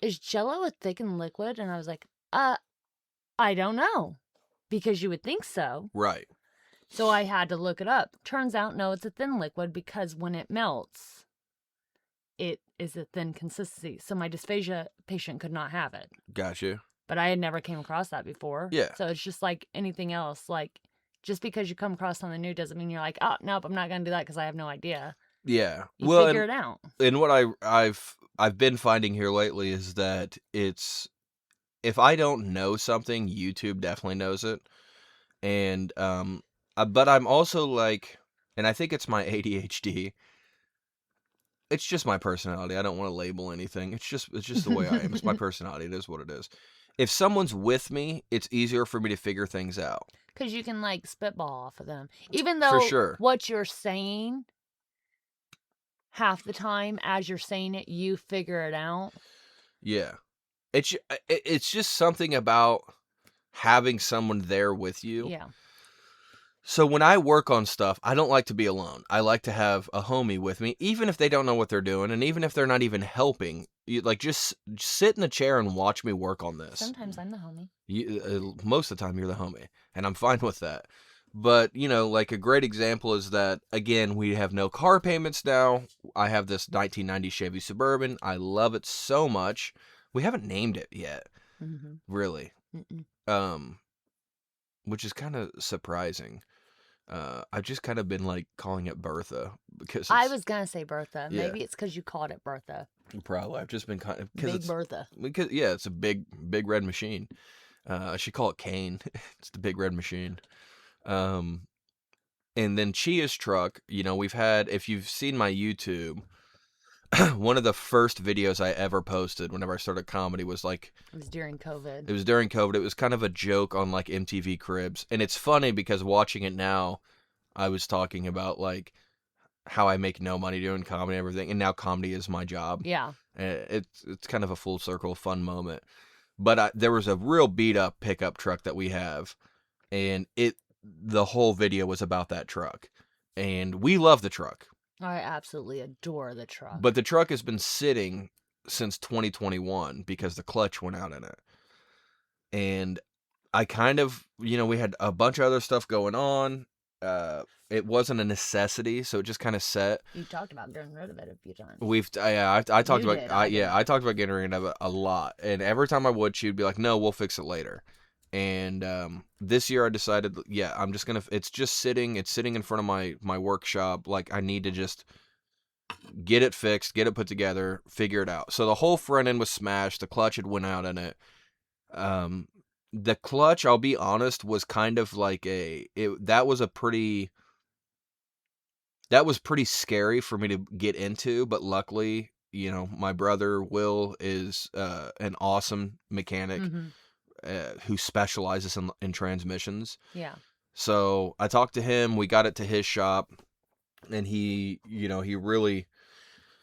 Speaker 1: is Jell-O a thickened liquid? And I was like, I don't know, because you would think so.
Speaker 2: Right.
Speaker 1: So I had to look it up. Turns out, no, it's a thin liquid because when it melts, it is a thin consistency. So my dysphagia patient could not have it.
Speaker 2: Gotcha.
Speaker 1: But I had never came across that before.
Speaker 2: Yeah.
Speaker 1: So it's just like anything else. Like, just because you come across something new doesn't mean you're like, oh, nope, I'm not going to do that because I have no idea.
Speaker 2: Yeah.
Speaker 1: You
Speaker 2: well,
Speaker 1: figure it out.
Speaker 2: And what I've been finding here lately is that it's, if I don't know something, YouTube definitely knows it. And, but I'm also like, and I think it's my ADHD. It's just my personality. I don't want to label anything. It's just the way I am. It's my personality. It is what it is. If someone's with me, it's easier for me to figure things out.
Speaker 1: Because you can like spitball off of them. Even though
Speaker 2: For sure.
Speaker 1: what you're saying, half the time as you're saying it, you figure it out.
Speaker 2: Yeah. It's just something about having someone there with you.
Speaker 1: Yeah.
Speaker 2: So when I work on stuff, I don't like to be alone. I like to have a homie with me, even if they don't know what they're doing, and even if they're not even helping. Just sit in the chair and watch me work on this.
Speaker 1: Sometimes I'm the homie.
Speaker 2: Most of the time, you're the homie, and I'm fine with that. But, like a great example is that, again, we have no car payments now. I have this 1990 Chevy Suburban. I love it so much. We haven't named it yet, really, which is kind of surprising. I've just kind of been like calling it Bertha because
Speaker 1: I was gonna say Bertha.
Speaker 2: Yeah.
Speaker 1: Maybe it's because you called it Bertha.
Speaker 2: Probably I've just been kind of
Speaker 1: Big Bertha.
Speaker 2: because it's a big red machine. I should call it Kane. It's the big red machine. And then Chia's truck. We've had, if you've seen my YouTube, one of the first videos I ever posted whenever I started comedy was like,
Speaker 1: It was during COVID.
Speaker 2: it was during COVID. It was kind of a joke on like MTV Cribs. And it's funny because watching it now, I was talking about like how I make no money doing comedy and everything. And now comedy is my job.
Speaker 1: Yeah.
Speaker 2: It's kind of a full circle fun moment. But there was a real beat up pickup truck that we have. And the whole video was about that truck. And we love the truck.
Speaker 1: I absolutely adore the truck.
Speaker 2: But the truck has been sitting since 2021 because the clutch went out in it. And I kind of, we had a bunch of other stuff going on. It wasn't a necessity, so it just kind of set.
Speaker 1: You talked about getting rid of it a few times.
Speaker 2: I talked
Speaker 1: You
Speaker 2: about,
Speaker 1: did,
Speaker 2: I talked about getting rid of it a lot. And every time I would, she'd be like, no, we'll fix it later. And this year I decided, I'm just going to, it's sitting in front of my workshop. Like I need to just get it fixed, get it put together, figure it out. So the whole front end was smashed. The clutch had went out in it. The clutch, I'll be honest, was kind of like that was pretty scary for me to get into. But luckily, my brother Will is an awesome mechanic. Who specializes in transmissions. Yeah. So I talked to him. We got it to his shop, and he really,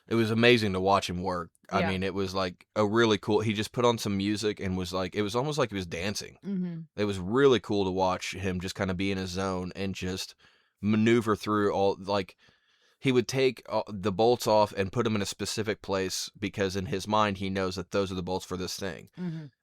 Speaker 2: it was amazing to watch him work. Yeah. I mean, it was like a really cool. He just put on some music and was like, it was almost like he was dancing. It was really cool to watch him just kind of be in his zone and just maneuver through all. Like he would take the bolts off and put them in a specific place because in his mind he knows that those are the bolts for this thing.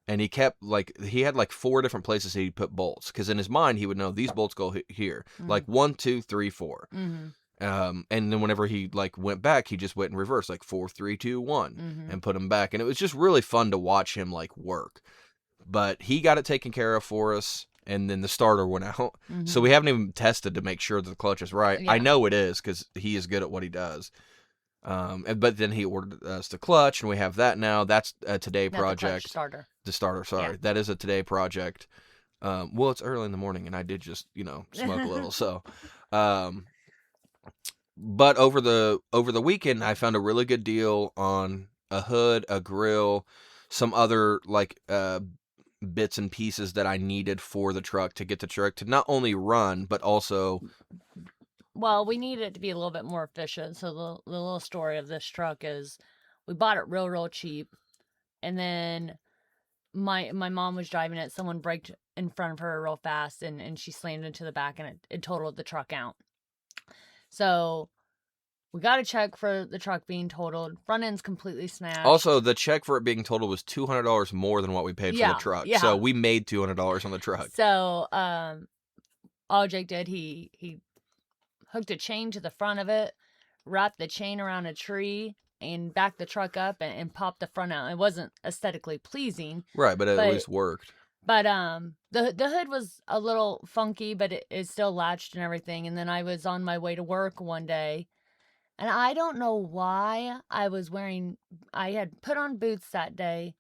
Speaker 2: And he had like 4 different places he'd put bolts, because in his mind he would know these bolts go here, like 1, 2, 3, 4. And then whenever he like went back, he just went in reverse, like 4, 3, 2, 1, and put them back. And it was just really fun to watch him like work. But he got it taken care of for us, and then the starter went out. So we haven't even tested to make sure that the clutch is right.
Speaker 1: Yeah.
Speaker 2: I know it is, because he is good at what he does. But then he ordered us the clutch, and we have that now. That's a today
Speaker 1: Not
Speaker 2: project.
Speaker 1: The starter.
Speaker 2: The starter, sorry.
Speaker 1: Yeah.
Speaker 2: That is a today project. Well, it's early in the morning, and I did just, smoke a little. So, but over the weekend, I found a really good deal on a hood, a grill, some other like bits and pieces that I needed for the truck to get the truck to not only run, but also.
Speaker 1: Well, we need it to be a little bit more efficient. So the little story of this truck is, we bought it real cheap, and then my mom was driving it. Someone braked in front of her real fast, and she slammed into the back, and it totaled the truck out. So we got a check for the truck being totaled. Front end's completely smashed.
Speaker 2: Also, the check for it being totaled was $200 more than what we paid for the truck.
Speaker 1: Yeah.
Speaker 2: So we made $200 on the truck.
Speaker 1: So all Jake did, he hooked a chain to the front of it, wrapped the chain around a tree, and backed the truck up and popped the front out. It wasn't aesthetically pleasing.
Speaker 2: Right, but it at least worked.
Speaker 1: But the hood was a little funky, but it still latched and everything. And then I was on my way to work one day, and I don't know why I had put on boots that day,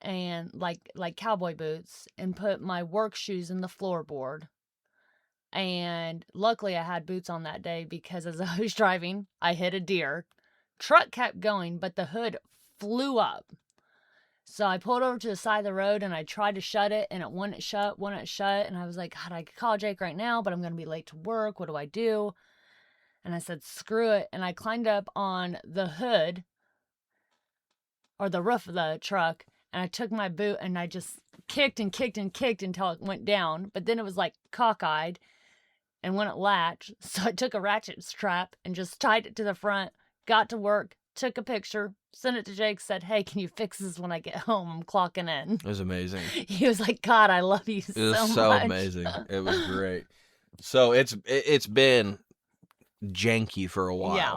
Speaker 1: and like cowboy boots, and put my work shoes in the floorboard. And luckily I had boots on that day, because as I was driving, I hit a deer. Truck kept going, but the hood flew up. So I pulled over to the side of the road, and I tried to shut it, and it wouldn't shut. And I was like, God, I could call Jake right now, but I'm going to be late to work. What do I do? And I said, screw it. And I climbed up on the hood, or the roof of the truck, and I took my boot, and I just kicked and kicked and kicked until it went down. But then it was like cockeyed and wouldn't latch. So I took a ratchet strap and just tied it to the front, got to work, took a picture, sent it to Jake, said, hey, can you fix this when I get home? I'm clocking in.
Speaker 2: It was amazing.
Speaker 1: He was like, God, I love you so much. It was
Speaker 2: so amazing. It was great. So it's been janky for a while.
Speaker 1: Yeah.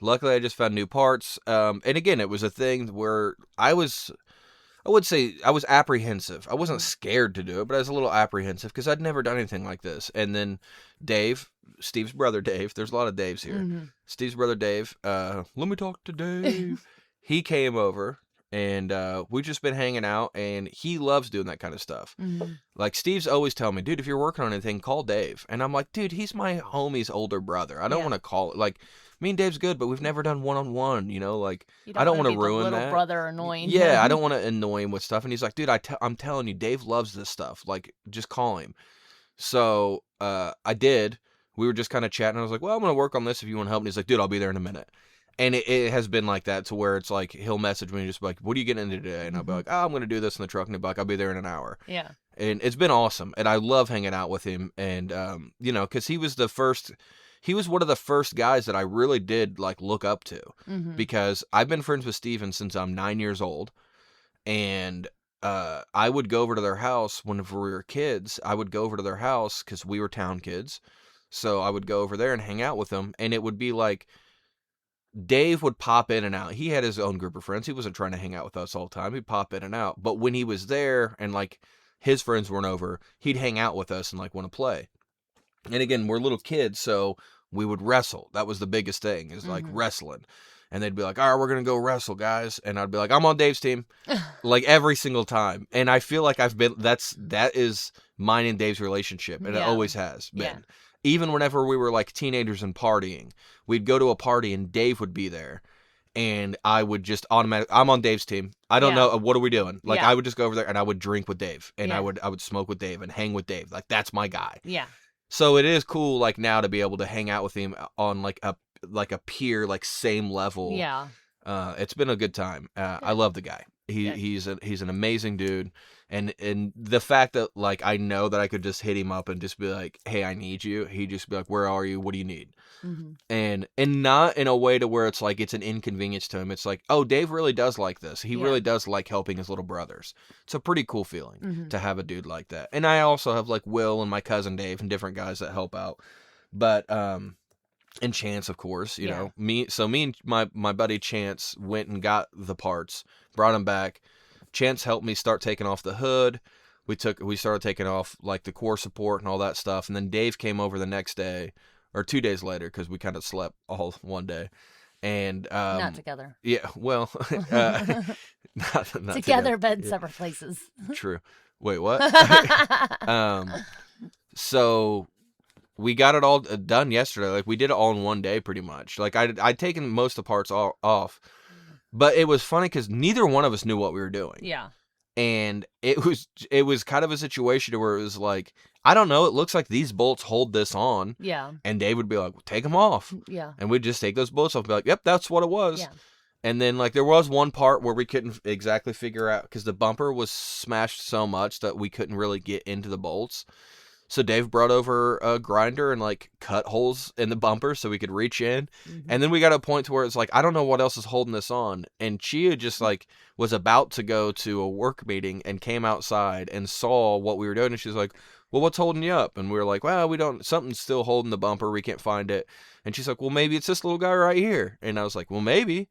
Speaker 2: Luckily, I just found new parts. And again, it was a thing where I would say I was apprehensive. I wasn't scared to do it, but I was a little apprehensive because I'd never done anything like this. And then Dave, Steve's brother Dave, there's a lot of Daves here. Steve's brother Dave, let me talk to Dave. He came over, and we've just been hanging out, and he loves doing that kind of stuff. Like, Steve's always telling me, dude, if you're working on anything, call Dave. And I'm like, dude, he's my homie's older brother. I don't want to call it. Like, me and Dave's good, but we've never done one-on-one, like, I don't want to ruin
Speaker 1: little
Speaker 2: that.
Speaker 1: Brother annoying
Speaker 2: Yeah,
Speaker 1: him.
Speaker 2: I don't want to annoy him with stuff. And he's like, dude, I'm telling you, Dave loves this stuff. Like, just call him. So I did. We were just kind of chatting. I was like, well, I'm going to work on this if you want to help. And he's like, dude, I'll be there in a minute. And it has been like that, to where it's like, he'll message me and just be like, what are you getting into today? And I'll be like, oh, I'm going to do this in the truck. And he'll be like, I'll be there in an hour.
Speaker 1: Yeah.
Speaker 2: And it's been awesome. And I love hanging out with him. And, because he was one of the first guys that I really did like look up to, because I've been friends with Steven since I'm 9 years old. And I would go over to their house whenever we were kids. I would go over to their house because we were town kids. So I would go over there and hang out with them. And it would be like, Dave would pop in and out. He had his own group of friends. He wasn't trying to hang out with us all the time. He'd pop in and out. But when he was there and like his friends weren't over, he'd hang out with us and like want to play. And again, we're little kids, so we would wrestle. That was the biggest thing, is like wrestling. And they'd be like, all right, we're going to go wrestle, guys. And I'd be like, I'm on Dave's team. Like, every single time. And I feel like that is mine and Dave's relationship. And it always has been. Yeah. Even whenever we were like teenagers and partying, we'd go to a party and Dave would be there. And I would just automatically, I'm on Dave's team. I don't know, what are we doing? Like, I would just go over there and I would drink with Dave. And I would smoke with Dave and hang with Dave. Like, that's my guy. Yeah. So it is cool, like, now to be able to hang out with him on like a peer, like, same level. Yeah. It's been a good time. I love the guy. He's an amazing dude. And the fact that like I know that I could just hit him up and just be like, hey, I need you. He'd just be like, where are you? What do you need?
Speaker 1: Mhm.
Speaker 2: And not in a way to where it's like it's an inconvenience to him. It's like, oh, Dave really does like this. He
Speaker 1: Yeah.
Speaker 2: really does like helping his little brothers. It's a pretty cool feeling
Speaker 1: Mhm.
Speaker 2: to have a dude like that. And I also have like Will and my cousin Dave and different guys that help out. But and Chance, of course, you
Speaker 1: Yeah.
Speaker 2: know, me and my buddy Chance went and got the parts, brought them back. Chance helped me start taking off the hood. We started taking off like the core support and all that stuff. And then Dave came over the next day or 2 days later because we kind of slept all one day. And
Speaker 1: Not together.
Speaker 2: yeah, well, not
Speaker 1: Together, but in
Speaker 2: Yeah,
Speaker 1: separate places.
Speaker 2: true. Wait, what? So we got it all done yesterday. Like we did it all in one day, pretty much. Like I'd taken most of the parts off, but it was funny because neither one of us knew what we were doing.
Speaker 1: Yeah.
Speaker 2: And it was kind of a situation where it was like, I don't know, it looks like these bolts hold this on.
Speaker 1: Yeah.
Speaker 2: And Dave would be like, well, take them off.
Speaker 1: Yeah.
Speaker 2: And we'd just take those bolts off and be like, yep, that's what it was.
Speaker 1: Yeah.
Speaker 2: And then like there was one part where we couldn't exactly figure out because the bumper was smashed so much that we couldn't really get into the bolts. So Dave brought over a grinder and like cut holes in the bumper so we could reach in.
Speaker 1: Mhm.
Speaker 2: And then we got a point to where it's like, I don't know what else is holding this on. And Chia just like was about to go to a work meeting and came outside and saw what we were doing. And she's like, well, what's holding you up? And we were like, well, something's still holding the bumper. We can't find it. And she's like, well, maybe it's this little guy right here. And I was like, well, maybe.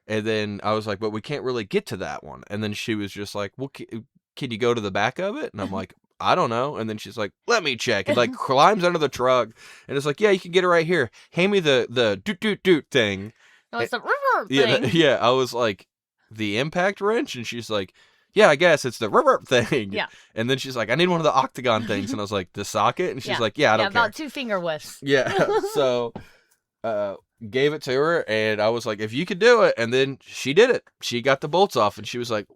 Speaker 2: And then I was like, but we can't really get to that one. And then she was just like, well, can you go to the back of it? And I'm like, I don't know. And then she's like, let me check. And like climbs under the truck and it's like, yeah, you can get it right here. Hand me the doot thing.
Speaker 1: No, it's the river thing.
Speaker 2: Yeah. I was like, the impact wrench? And she's like, yeah, I guess it's the river thing.
Speaker 1: Yeah.
Speaker 2: And then she's like, I need one of the octagon things. And I was like, the socket? And she's like, yeah, I don't care.
Speaker 1: About 2 finger whiffs.
Speaker 2: Yeah. So gave it to her and I was like, if you could do it. And then she did it. She got the bolts off and she was like,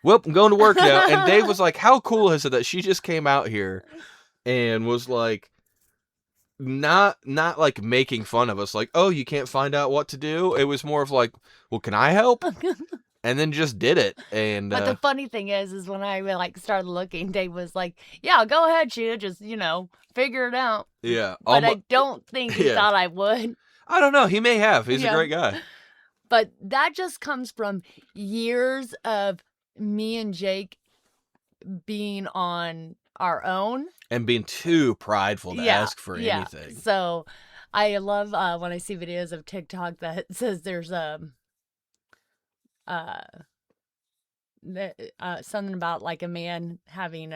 Speaker 2: well, I'm going to work now. And Dave was like, how cool is it that she just came out here and was like, not like making fun of us, like, oh, you can't find out what to do. It was more of like, well, can I help? And then just did it. And
Speaker 1: But the funny thing is when I like started looking, Dave was like, yeah, go ahead, Sheila, just, figure it out.
Speaker 2: yeah.
Speaker 1: But I don't think he thought I would.
Speaker 2: I don't know. He may have. He's a great guy.
Speaker 1: But that just comes from years of me and Jake being on our own.
Speaker 2: And being too prideful to ask for anything.
Speaker 1: So I love when I see videos of TikTok that says there's something about like a man having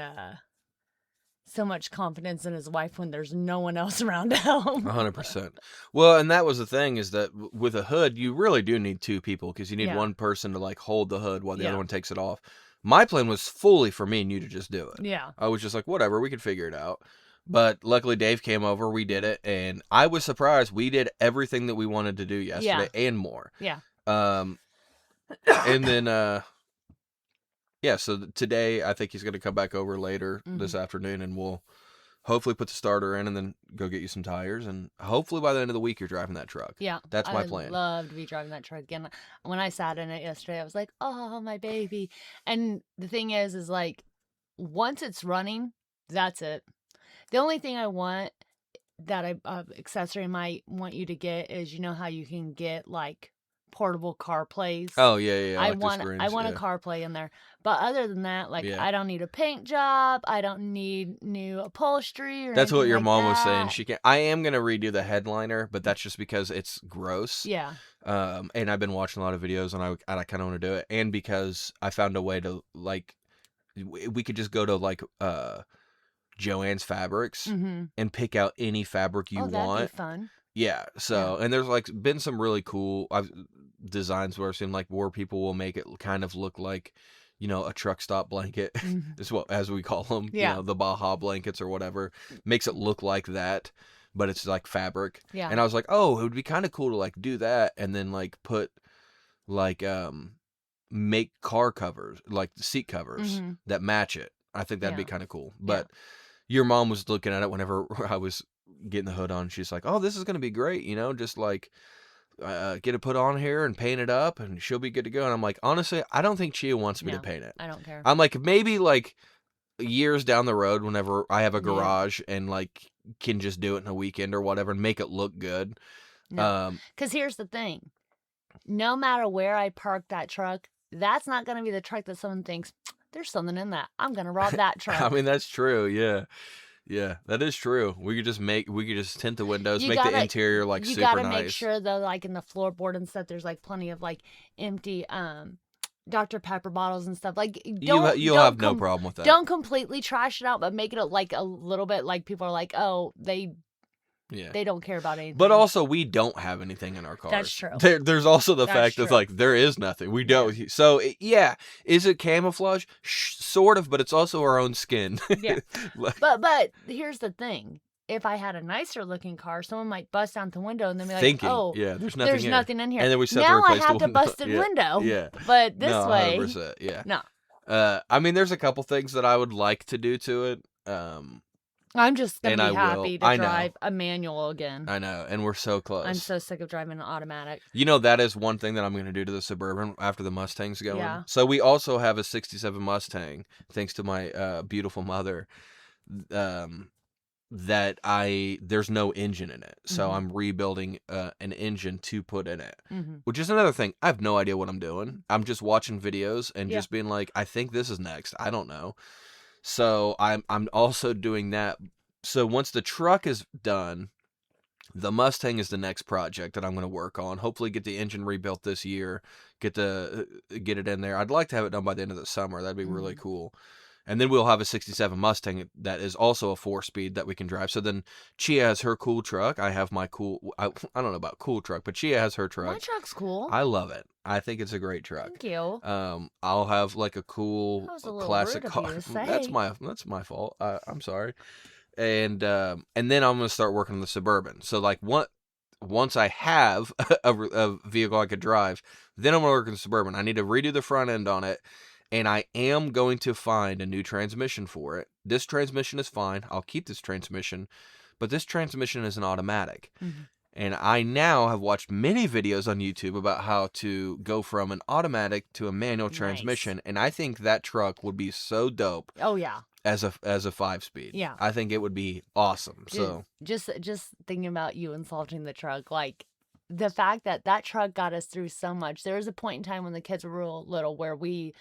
Speaker 1: so much confidence in his wife when there's no one else around to help.
Speaker 2: 100%. Well, and that was the thing is that with a hood, you really do need 2 people because you need one person to like hold the hood while the other one takes it off. My plan was fully for me and you to just do it.
Speaker 1: Yeah.
Speaker 2: I was just like, whatever, we could figure it out. But luckily Dave came over, we did it, and I was surprised. We did everything that we wanted to do yesterday and more.
Speaker 1: Yeah.
Speaker 2: And then so today I think he's going to come back over later this afternoon and we'll hopefully put the starter in and then go get you some tires, and hopefully by the end of the week you're driving that truck.
Speaker 1: Yeah.
Speaker 2: That's my plan.
Speaker 1: I love to be driving that truck again. When I sat in it yesterday, I was like, oh, my baby. And the thing is like, once it's running, that's it. The only thing I want that accessory I might want you to get is, how you can get like portable car plays.
Speaker 2: Oh yeah.
Speaker 1: I
Speaker 2: like
Speaker 1: want a car play in there. But other than that, like I don't need a paint job. I don't need new upholstery or
Speaker 2: That's what your
Speaker 1: like
Speaker 2: mom
Speaker 1: that.
Speaker 2: was saying. I am gonna redo the headliner, but that's just because it's gross.
Speaker 1: Yeah.
Speaker 2: And I've been watching a lot of videos and I kind of want to do it, and because I found a way to like, we could just go to like Joann's Fabrics and pick out any fabric you want.
Speaker 1: That'd be fun.
Speaker 2: Yeah. So and there's like been some really cool designs where I've seen like where people will make it kind of look like, a truck stop blanket is what, as we call them, the Baja blankets or whatever, makes it look like that, but it's like fabric.
Speaker 1: Yeah.
Speaker 2: And I was like, oh, it would be kind of cool to like do that and then like put like make car covers, like seat covers that match it. I think that'd be kind of cool. But your mom was looking at it whenever I was getting the hood on. She's like, oh, this is going to be great. Just like get it put on here and paint it up, and she'll be good to go. And I'm like, honestly, I don't think Chia wants me to
Speaker 1: No.
Speaker 2: paint it.
Speaker 1: I don't care.
Speaker 2: I'm like, maybe like years down the road, whenever I have a
Speaker 1: Yeah.
Speaker 2: garage and like can just do it in a weekend or whatever and make it look good.
Speaker 1: No. Because here's the thing. No matter where I park that truck, that's not going to be the truck that someone thinks, there's something in that. I'm going to rob that truck.
Speaker 2: I mean, that's true. Yeah. Yeah, that is true. We could just tint the windows,
Speaker 1: You
Speaker 2: make the
Speaker 1: gotta-
Speaker 2: interior like
Speaker 1: you
Speaker 2: super
Speaker 1: gotta
Speaker 2: nice.
Speaker 1: make sure though, like in the floorboard and stuff, there's like plenty of like empty Dr. Pepper bottles and stuff. Like
Speaker 2: You'll
Speaker 1: don't
Speaker 2: have no problem with that.
Speaker 1: Don't completely trash it out, but make it like a little bit like people are like, oh, they don't care about anything.
Speaker 2: But also, we don't have anything in our cars.
Speaker 1: That's true.
Speaker 2: There's also the
Speaker 1: That's
Speaker 2: fact that
Speaker 1: true.
Speaker 2: like there is nothing. We don't. So is it camouflage? Sort of, but it's also our own skin.
Speaker 1: Yeah.
Speaker 2: Like-
Speaker 1: But here's the thing. If I had a nicer looking car, someone might bust down the window and then be like,
Speaker 2: Thinking,
Speaker 1: oh,
Speaker 2: there's nothing
Speaker 1: there's
Speaker 2: here.
Speaker 1: nothing in here.
Speaker 2: And then we just have to
Speaker 1: now I
Speaker 2: replace the
Speaker 1: have the
Speaker 2: window.
Speaker 1: busted
Speaker 2: Yeah.
Speaker 1: window.
Speaker 2: Yeah.
Speaker 1: But this
Speaker 2: No,
Speaker 1: way,
Speaker 2: 100%, yeah.
Speaker 1: no.
Speaker 2: I mean, there's a couple things that I would like to do to it.
Speaker 1: I'm just going
Speaker 2: And
Speaker 1: to
Speaker 2: I
Speaker 1: be
Speaker 2: will.
Speaker 1: happy to
Speaker 2: I know.
Speaker 1: drive a manual again.
Speaker 2: I know, and we're so close.
Speaker 1: I'm so sick of driving an automatic.
Speaker 2: You know, that is one thing that I'm going to do to the Suburban after the Mustang's going.
Speaker 1: Yeah.
Speaker 2: So we also have a 67 Mustang, thanks to my beautiful mother, that there's no engine in it. So
Speaker 1: Mhm.
Speaker 2: I'm rebuilding an engine to put in it,
Speaker 1: Mm-hmm.
Speaker 2: which is another thing. I have no idea what I'm doing. I'm just watching videos and
Speaker 1: Yeah.
Speaker 2: just being like, I think this is next. I don't know. So I'm also doing that. So once the truck is done, the Mustang is the next project that I'm going to work on. Hopefully get the engine rebuilt this year, get it in there. I'd like to have it done by the end of the summer. That'd be really
Speaker 1: Mhm.
Speaker 2: cool. And then we'll have a 67 Mustang that is also a 4-speed that we can drive. So then Chia has her cool truck. I have my cool, I don't know about cool truck, but Chia has her
Speaker 1: My
Speaker 2: truck.
Speaker 1: truck's cool.
Speaker 2: I love it. I think it's a great truck.
Speaker 1: Thank you.
Speaker 2: I'll have like a cool
Speaker 1: That was a little
Speaker 2: classic
Speaker 1: rude of
Speaker 2: car.
Speaker 1: you to say.
Speaker 2: That's my fault. I'm sorry. And then I'm gonna start working on the Suburban. So like once I have a vehicle I could drive, then I'm gonna work on the Suburban. I need to redo the front end on it, and I am going to find a new transmission for it. This transmission is fine. I'll keep this transmission, but this transmission is an automatic.
Speaker 1: Mhm.
Speaker 2: And I now have watched many videos on YouTube about how to go from an automatic to a manual
Speaker 1: Nice.
Speaker 2: transmission, and I think that truck would be so dope
Speaker 1: Oh yeah.
Speaker 2: as a 5-speed.
Speaker 1: Yeah.
Speaker 2: I think it would be awesome. So
Speaker 1: Just thinking about you insulting the truck, like the fact that truck got us through so much. There was a point in time when the kids were real little where we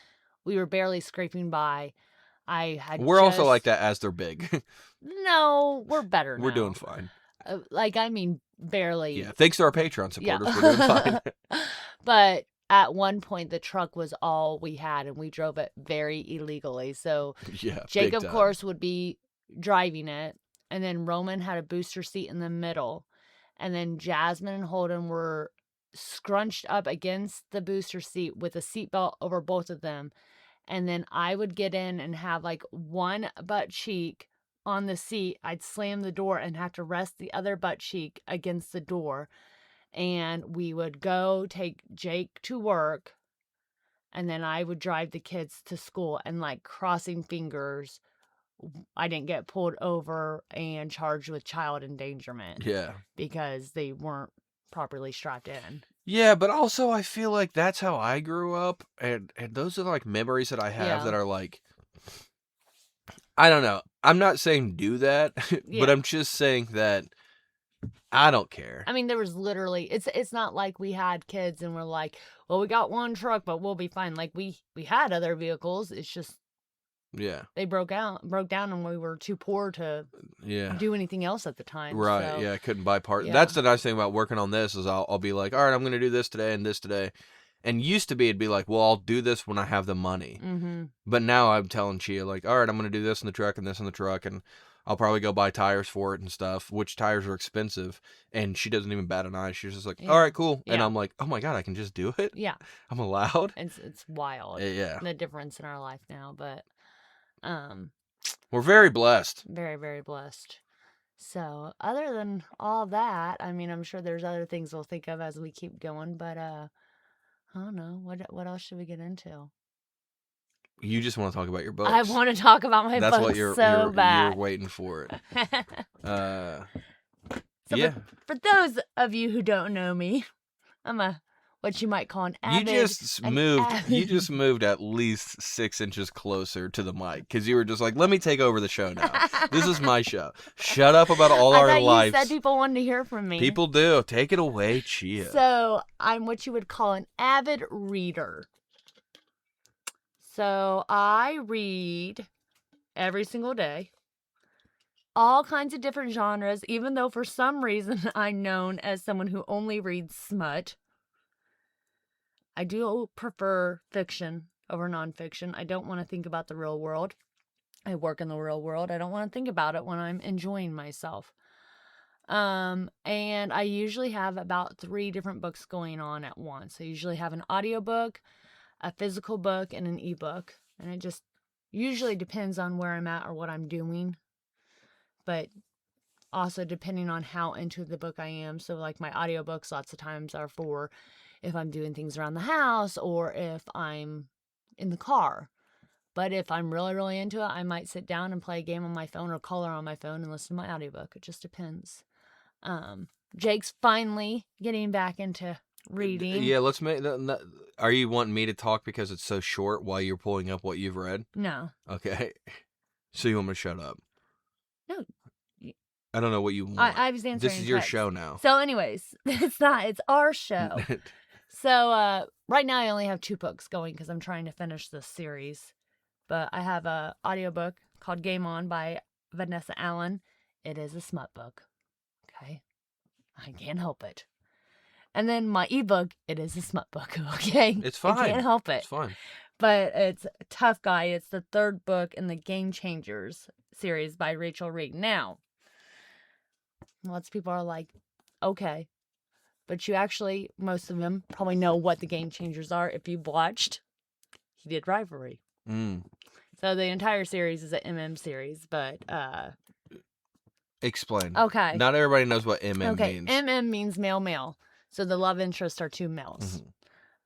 Speaker 1: were barely scraping by.
Speaker 2: we're also like that as they're big.
Speaker 1: No, we're better.
Speaker 2: We're
Speaker 1: now.
Speaker 2: doing fine.
Speaker 1: Like I mean, barely.
Speaker 2: Yeah, thanks to our Patreon supporters,
Speaker 1: Yeah.
Speaker 2: we're doing fine.
Speaker 1: But at one point, the truck was all we had, and we drove it very illegally. So
Speaker 2: Yeah, big
Speaker 1: Jake, of
Speaker 2: time.
Speaker 1: course, would be driving it, and then Roman had a booster seat in the middle, and then Jasmine and Holden were scrunched up against the booster seat with a seatbelt over both of them, and then I would get in and have like one butt cheek on the seat. I'd slam the door and have to rest the other butt cheek against the door, and we would go take Jake to work, and then I would drive the kids to school, and like crossing fingers I didn't get pulled over and charged with child endangerment
Speaker 2: Yeah.
Speaker 1: because they weren't properly strapped in.
Speaker 2: Yeah, but also I feel like that's how I grew up, and those are like memories that I have
Speaker 1: Yeah.
Speaker 2: that are like, I don't know. I'm not saying do that, but
Speaker 1: Yeah.
Speaker 2: I'm just saying that I don't care.
Speaker 1: I mean, there was literally it's not like we had kids and we're like, well, we got one truck, but we'll be fine. Like we had other vehicles. It's just
Speaker 2: Yeah,
Speaker 1: they broke down, and we were too poor to
Speaker 2: yeah.
Speaker 1: do anything else at the time.
Speaker 2: Right,
Speaker 1: so,
Speaker 2: yeah, I couldn't buy parts.
Speaker 1: yeah.
Speaker 2: That's the nice thing about working on this is I'll be like, all right, I'm going to do this today and this today. And used to be, it'd be like, well, I'll do this when I have the money.
Speaker 1: Mm-hmm.
Speaker 2: But now I'm telling Chia, like, all right, I'm going to do this in the truck and this in the truck, and I'll probably go buy tires for it and stuff, which tires are expensive. And she doesn't even bat an eye. She's just like,
Speaker 1: Yeah.
Speaker 2: all right, cool. And
Speaker 1: Yeah.
Speaker 2: I'm like, oh my God, I can just do it?
Speaker 1: Yeah,
Speaker 2: I'm allowed?
Speaker 1: it's wild.
Speaker 2: Yeah.
Speaker 1: The difference in our life now, but
Speaker 2: We're very blessed.
Speaker 1: very, very blessed. So other than all that, I mean, I'm sure there's other things we'll think of as we keep going, but I don't know. What else should we get into?
Speaker 2: You just want to talk about your books.
Speaker 1: I want to talk about my
Speaker 2: That's
Speaker 1: books
Speaker 2: what you're
Speaker 1: bad.
Speaker 2: waiting for it.
Speaker 1: So
Speaker 2: Yeah.
Speaker 1: for those of you who don't know me, I'm a what you might call an
Speaker 2: You
Speaker 1: avid.
Speaker 2: just
Speaker 1: an
Speaker 2: moved. You
Speaker 1: avid-
Speaker 2: just moved at least 6 inches closer to the mic because you were just like, "Let me take over the show now. This is my show. Shut up about all
Speaker 1: I
Speaker 2: our
Speaker 1: thought
Speaker 2: lives."
Speaker 1: you said people wanted to hear from me.
Speaker 2: People do. Take it away, Chia.
Speaker 1: So I'm what you would call an avid reader. So I read every single day. All kinds of different genres, even though for some reason I'm known as someone who only reads smut. I do prefer fiction over nonfiction. I don't want to think about the real world. I work in the real world. I don't want to think about it when I'm enjoying myself. And I usually have about 3 different books going on at once. I usually have an audiobook, a physical book, and an ebook. And it just usually depends on where I'm at or what I'm doing. But also depending on how into the book I am. So like my audiobooks lots of times are for if I'm doing things around the house or if I'm in the car. But if I'm really, really into it, I might sit down and play a game on my phone or color on my phone and listen to my audiobook. It just depends. Jake's finally getting back into reading.
Speaker 2: Yeah, let's make. Are you wanting me to talk because it's so short while you're pulling up what you've read?
Speaker 1: No.
Speaker 2: Okay. So you want me to shut up?
Speaker 1: No.
Speaker 2: I don't know what you want.
Speaker 1: I was answering
Speaker 2: This is your
Speaker 1: texts.
Speaker 2: show now.
Speaker 1: So anyways, it's not. It's our show. So right now I only have 2 books going because I'm trying to finish this series. But I have a audiobook called Game On by Vanessa Allen. It is a smut book. Okay? I can't help it. And then my ebook, it is a smut book. Okay?
Speaker 2: It's fine.
Speaker 1: I can't help it.
Speaker 2: It's fine.
Speaker 1: But it's Tough Guy. It's the 3rd book in the Game Changers series by Rachel Reed. Now, lots of people are like, okay. But you actually, most of them probably know what the Game Changers are if you've watched He Did Rivalry. So the entire series is an MM series, but
Speaker 2: Explain.
Speaker 1: okay.
Speaker 2: Not everybody knows what MM means.
Speaker 1: MM means male. So the love interests are 2 males.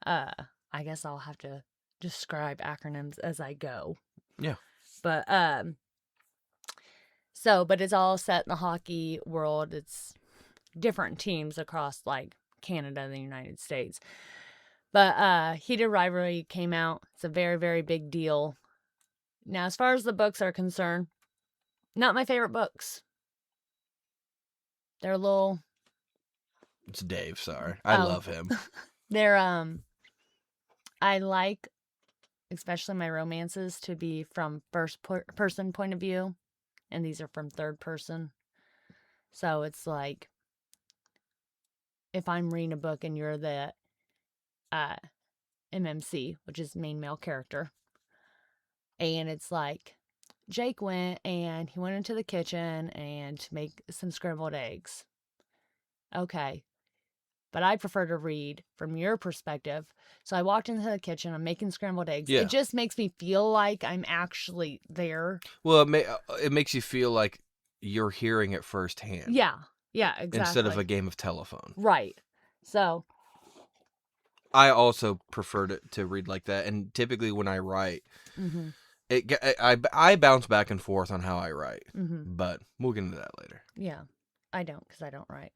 Speaker 2: Mm-hmm.
Speaker 1: I guess I'll have to describe acronyms as I go.
Speaker 2: Yeah.
Speaker 1: But but it's all set in the hockey world. It's different teams across like Canada and the United States. But Heated Rivalry came out. It's a very, very big deal. Now, as far as the books are concerned, not my favorite books. They're a little...
Speaker 2: It's Dave, sorry. I love him.
Speaker 1: They're, I like, especially my romances, to be from first person point of view. And these are from 3rd person. So it's like, if I'm reading a book and you're the MMC, which is main male character, and it's like Jake went and he went into the kitchen and to make some scrambled eggs. Okay. But I prefer to read from your perspective. So I walked into the kitchen, I'm making scrambled eggs.
Speaker 2: Yeah.
Speaker 1: It just makes me feel like I'm actually there.
Speaker 2: Well, it makes you feel like you're hearing it firsthand.
Speaker 1: Yeah, exactly.
Speaker 2: Instead of a game of telephone.
Speaker 1: Right. So
Speaker 2: I also prefer to read like that. And typically when I write, I bounce back and forth on how I write. But we'll get into that later.
Speaker 1: Yeah. I don't because I don't write.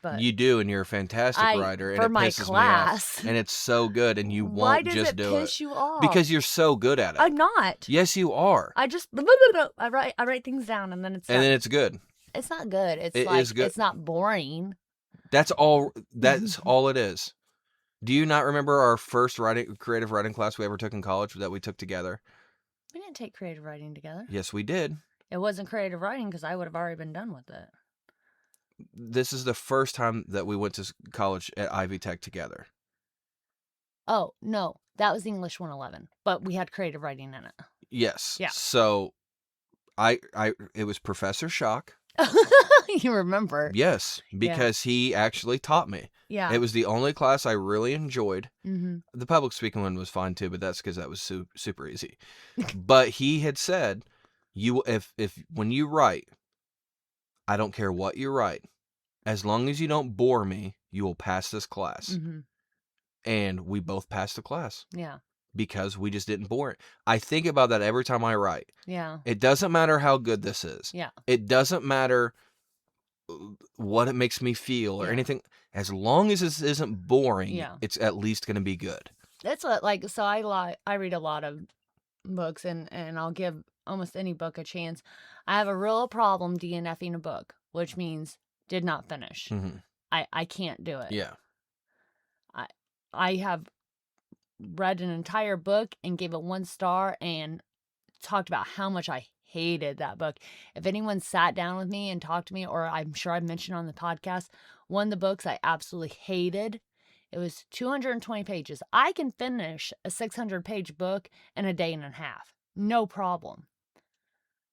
Speaker 1: But
Speaker 2: you do, and you're a fantastic writer, and
Speaker 1: for
Speaker 2: it
Speaker 1: my
Speaker 2: pisses
Speaker 1: class.
Speaker 2: me off. And it's so good, and you
Speaker 1: Why
Speaker 2: won't
Speaker 1: does
Speaker 2: just
Speaker 1: it
Speaker 2: do
Speaker 1: piss
Speaker 2: it
Speaker 1: you off?
Speaker 2: because you're so good at it.
Speaker 1: I'm not.
Speaker 2: Yes, you are.
Speaker 1: I just I write things down and then it's
Speaker 2: and then it's good.
Speaker 1: It's not good. It's
Speaker 2: It
Speaker 1: like
Speaker 2: is good.
Speaker 1: It's not boring.
Speaker 2: That's all. That's all it is. Do you not remember our first creative writing class we ever took in college that we took together?
Speaker 1: We didn't take creative writing together.
Speaker 2: Yes, we did.
Speaker 1: It wasn't creative writing because I would have already been done with it.
Speaker 2: This is the first time that we went to college at Ivy Tech together.
Speaker 1: Oh, no. That was English 111. But we had creative writing in it.
Speaker 2: Yes.
Speaker 1: Yeah.
Speaker 2: So, it was Professor Shock.
Speaker 1: You remember.
Speaker 2: Yes, because he actually taught me.
Speaker 1: Yeah.
Speaker 2: It was the only class I really enjoyed.
Speaker 1: Mm-hmm.
Speaker 2: The public speaking one was fine too, but that's because that was super easy. But he had said, if when you write, I don't care what you write, as long as you don't bore me, you will pass this class.
Speaker 1: Mm-hmm.
Speaker 2: And we both passed the class.
Speaker 1: Yeah.
Speaker 2: Because we just didn't bore it. I think about that every time I write.
Speaker 1: Yeah.
Speaker 2: It doesn't matter how good this is.
Speaker 1: Yeah.
Speaker 2: It doesn't matter what it makes me feel or
Speaker 1: Yeah.
Speaker 2: anything. As long as this isn't boring,
Speaker 1: Yeah.
Speaker 2: it's at least gonna be good.
Speaker 1: That's what, like, so I read a lot of books, and I'll give almost any book a chance. I have a real problem DNFing a book, which means did not finish.
Speaker 2: Hmm.
Speaker 1: I can't do it.
Speaker 2: Yeah.
Speaker 1: I have read an entire book and gave it 1 star and talked about how much I hated that book. If anyone sat down with me and talked to me, or I'm sure I've mentioned on the podcast, one of the books I absolutely hated, it was 220 pages. I can finish a 600-page book in a day and a half. No problem.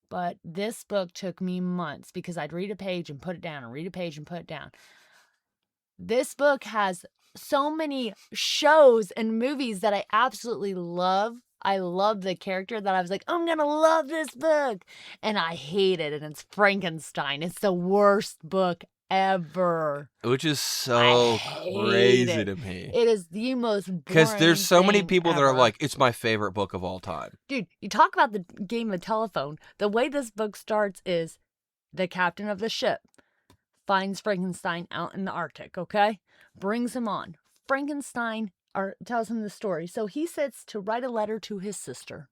Speaker 1: But this book took me months because I'd read a page and put it down and read a page and put it down. This book has so many shows and movies that I absolutely love. I love the character that I was like, I'm going to love this book. And I hate it. And it's Frankenstein. It's the worst book ever.
Speaker 2: Which is so
Speaker 1: hate
Speaker 2: crazy
Speaker 1: it.
Speaker 2: to me.
Speaker 1: It is the most boring
Speaker 2: Because there's so many
Speaker 1: thing
Speaker 2: people that are
Speaker 1: ever.
Speaker 2: like, it's my favorite book of all time.
Speaker 1: Dude, you talk about the game of telephone. The way this book starts is the captain of the ship finds Frankenstein out in the Arctic, okay? Brings him on. Frankenstein tells him the story. So he sits to write a letter to his sister.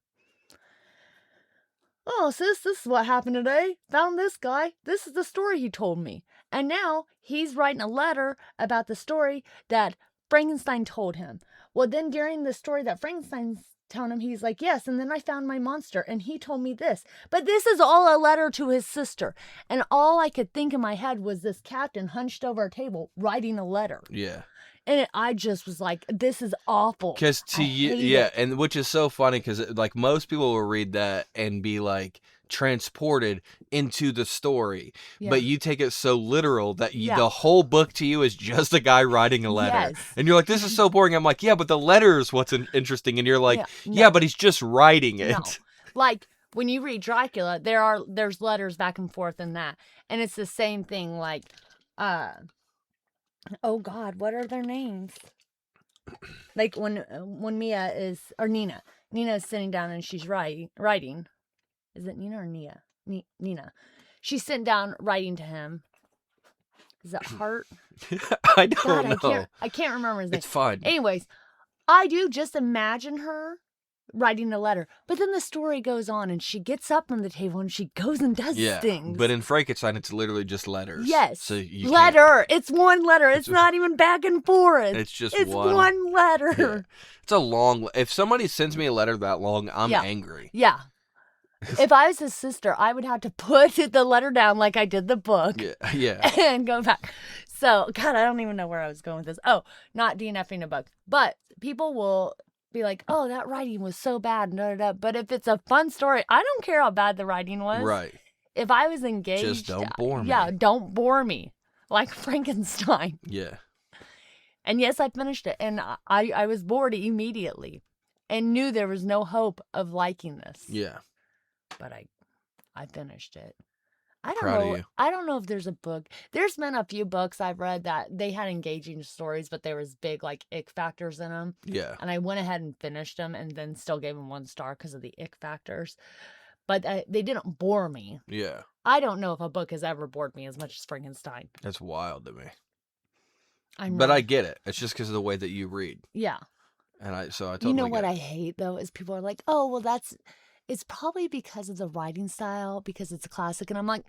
Speaker 1: Oh, sis, this is what happened today. Found this guy. This is the story he told me. And now he's writing a letter about the story that Frankenstein told him. Well, then during the story that Frankenstein's telling him, he's like, yes, and then I found my monster, and he told me this. But this is all a letter to his sister. And all I could think in my head was this captain hunched over a table writing a letter.
Speaker 2: Yeah.
Speaker 1: And I just was like, this is awful.
Speaker 2: Because to
Speaker 1: I
Speaker 2: you,
Speaker 1: hate
Speaker 2: yeah,
Speaker 1: it.
Speaker 2: and which is so funny because like most people will read that and be like transported into the story,
Speaker 1: Yeah.
Speaker 2: but you take it so literal that
Speaker 1: Yeah.
Speaker 2: the whole book to you is just a guy writing a letter,
Speaker 1: Yes.
Speaker 2: and you're like, this is so boring. I'm like, yeah, but the letter is what's interesting, and you're like,
Speaker 1: Yeah, no.
Speaker 2: yeah, but he's just writing it.
Speaker 1: No. Like when you read Dracula, there's letters back and forth in that. And it's the same thing, like oh God, what are their names? Like when Mia is, or Nina is sitting down and she's writing. Is it Nina or Nia? Nina. She's sitting down writing to him. Is it Hart?
Speaker 2: I don't
Speaker 1: God,
Speaker 2: know.
Speaker 1: I can't remember his name.
Speaker 2: It's fine.
Speaker 1: Anyways, I do just imagine her writing a letter. But then the story goes on and she gets up from the table and she goes and does
Speaker 2: Yeah,
Speaker 1: things.
Speaker 2: but in Frankenstein, it's literally just letters.
Speaker 1: Yes.
Speaker 2: So you can't-
Speaker 1: letter. It's one letter. It's not even back and forth.
Speaker 2: It's just
Speaker 1: It's
Speaker 2: one.
Speaker 1: one letter.
Speaker 2: Yeah. It's a long. If somebody sends me a letter that long, I'm
Speaker 1: Yeah.
Speaker 2: angry.
Speaker 1: Yeah. If I was his sister, I would have to put the letter down like I did the book
Speaker 2: Yeah.
Speaker 1: and go back. So, God, I don't even know where I was going with this. Oh, not DNFing a book. But people will be like, oh, that writing was so bad. Da, da, da. But if it's a fun story, I don't care how bad the writing was.
Speaker 2: Right.
Speaker 1: If I was engaged.
Speaker 2: Just don't bore me.
Speaker 1: Yeah, don't bore me. Like Frankenstein.
Speaker 2: Yeah.
Speaker 1: And yes, I finished it. And I was bored immediately and knew there was no hope of liking this.
Speaker 2: Yeah.
Speaker 1: But I finished it. I don't
Speaker 2: Proud of
Speaker 1: know.
Speaker 2: you.
Speaker 1: I don't know if there's a book. There's been a few books I've read that they had engaging stories, but there was big like ick factors in them.
Speaker 2: Yeah.
Speaker 1: And I went ahead and finished them, and then still gave them 1 star because of the ick factors. But they didn't bore me.
Speaker 2: Yeah.
Speaker 1: I don't know if a book has ever bored me as much as Frankenstein.
Speaker 2: That's wild to me.
Speaker 1: I'm
Speaker 2: But
Speaker 1: not-
Speaker 2: I get it. It's just because of the way that you read,
Speaker 1: yeah.
Speaker 2: and I totally.
Speaker 1: You know what
Speaker 2: get
Speaker 1: I
Speaker 2: it.
Speaker 1: hate though is people are like, oh well, it's probably because of the writing style because it's a classic, and I'm like,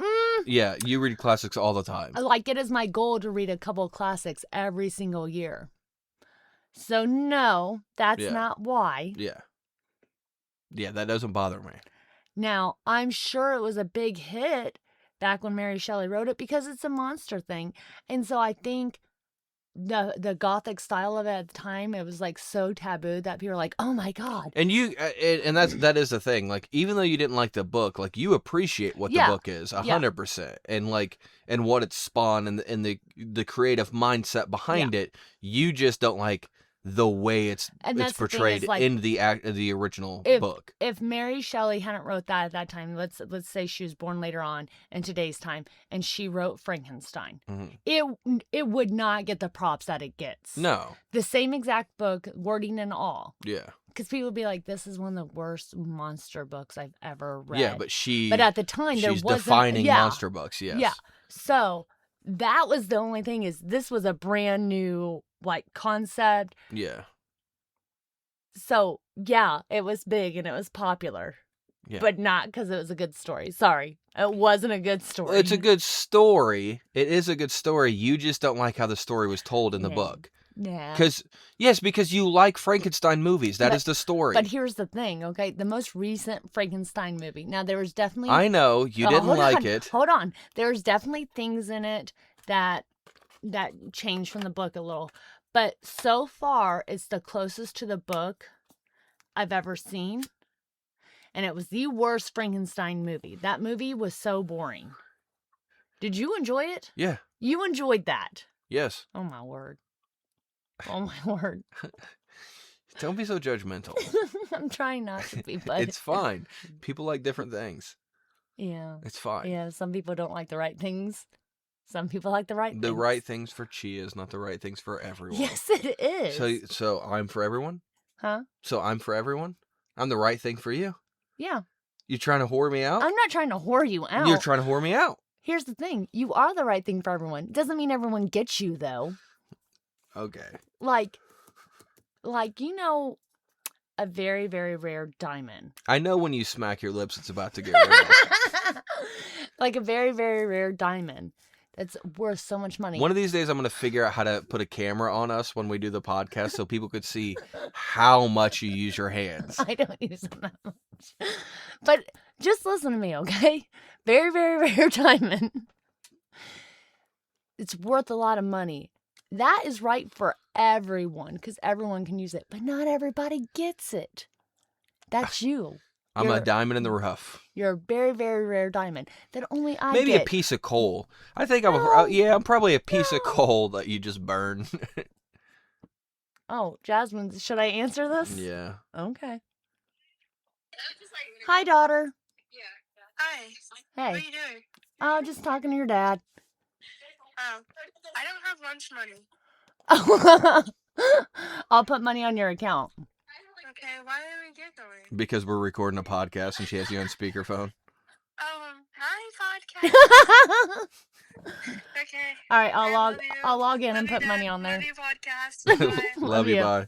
Speaker 2: Yeah, you read classics all the time.
Speaker 1: like it is my goal to read a couple of classics every single year. So no, that's
Speaker 2: Yeah.
Speaker 1: not why.
Speaker 2: Yeah. Yeah, that doesn't bother me.
Speaker 1: Now, I'm sure it was a big hit back when Mary Shelley wrote it because it's a monster thing. And so I think the gothic style of it at the time, it was like so taboo that people were like, oh my God.
Speaker 2: And you, and that is the thing. Like, even though you didn't like the book, like you appreciate what
Speaker 1: Yeah.
Speaker 2: the book is 100%, and like and what it spawned and the creative mindset behind it. You just don't like the way it's
Speaker 1: And that's the thing
Speaker 2: portrayed
Speaker 1: is, like,
Speaker 2: in the original book.
Speaker 1: If Mary Shelley hadn't wrote that at that time, let's say she was born later on in today's time, and she wrote Frankenstein,
Speaker 2: Mhm.
Speaker 1: it would not get the props that it gets.
Speaker 2: No.
Speaker 1: The same exact book, wording and all.
Speaker 2: Yeah.
Speaker 1: Because people would be like, this is one of the worst monster books I've ever read.
Speaker 2: Yeah, but
Speaker 1: But at the time, there
Speaker 2: she's
Speaker 1: wasn't.
Speaker 2: defining
Speaker 1: yeah,
Speaker 2: monster books. Yes.
Speaker 1: Yeah. So that was the only thing is this was a brand new like concept.
Speaker 2: Yeah.
Speaker 1: So yeah, it was big and it was popular.
Speaker 2: Yeah.
Speaker 1: But not because it was a good story. Sorry. It wasn't a good story.
Speaker 2: It's a good story. It is a good story. You just don't like how the story was told in the
Speaker 1: Yeah.
Speaker 2: book.
Speaker 1: Yeah.
Speaker 2: Because you like Frankenstein movies. That is the story.
Speaker 1: But here's the thing, okay? The most recent Frankenstein movie. Now, there was definitely...
Speaker 2: I know. You didn't like it.
Speaker 1: Hold on. There's definitely things in it that changed from the book a little. But so far, it's the closest to the book I've ever seen. And it was the worst Frankenstein movie. That movie was so boring. Did you enjoy it?
Speaker 2: Yeah.
Speaker 1: You enjoyed that.
Speaker 2: Yes.
Speaker 1: Oh, my word. Oh, my word.
Speaker 2: Don't be so judgmental.
Speaker 1: I'm trying not to be, but...
Speaker 2: It's fine. People like different things.
Speaker 1: Yeah.
Speaker 2: It's fine.
Speaker 1: Yeah, some people don't like the right things. Some people like the right things.
Speaker 2: The right things for Chia is not the right things for everyone.
Speaker 1: Yes, it is.
Speaker 2: So I'm for everyone?
Speaker 1: Huh?
Speaker 2: So I'm for everyone? I'm the right thing for you?
Speaker 1: Yeah.
Speaker 2: You trying to whore me out?
Speaker 1: I'm not trying to whore you out.
Speaker 2: You're trying to whore me out.
Speaker 1: Here's the thing. You are the right thing for everyone. Doesn't mean everyone gets you, though.
Speaker 2: Okay.
Speaker 1: Like, you know, a very, very rare diamond.
Speaker 2: I know when you smack your lips, it's about to get real.
Speaker 1: Like a very, very rare diamond that's worth so much money.
Speaker 2: One of these days, I'm going to figure out how to put a camera on us when we do the podcast so people could see how much you use your hands.
Speaker 1: I don't use them that much. But just listen to me, okay? Very, very rare diamond. It's worth a lot of money. That is right for everyone because everyone can use it, but not everybody gets it. That's you.
Speaker 2: I'm a diamond in the rough.
Speaker 1: You're a very, very rare diamond that only I
Speaker 2: Maybe
Speaker 1: get.
Speaker 2: a piece of coal. I think I'm
Speaker 1: No.
Speaker 2: I'm probably a piece of coal that you just burn.
Speaker 1: Oh, Jasmine, should I answer this?
Speaker 2: Yeah.
Speaker 1: Okay. Hi, daughter.
Speaker 3: Hi. What
Speaker 1: Hey.
Speaker 3: are you doing?
Speaker 1: Oh, just talking to your dad.
Speaker 3: Oh, I don't have lunch money.
Speaker 1: I'll put money on your account.
Speaker 3: Okay, why didn't we get going?
Speaker 2: Because we're recording a podcast and she has you on speakerphone.
Speaker 3: Hi, podcast. Okay.
Speaker 1: All right,
Speaker 3: I love you.
Speaker 1: I'll log in
Speaker 3: Love
Speaker 1: and
Speaker 3: you,
Speaker 1: put money
Speaker 3: Dad.
Speaker 1: on there.
Speaker 3: Love you, podcast. Bye.
Speaker 2: Love you,
Speaker 1: you.
Speaker 2: bye.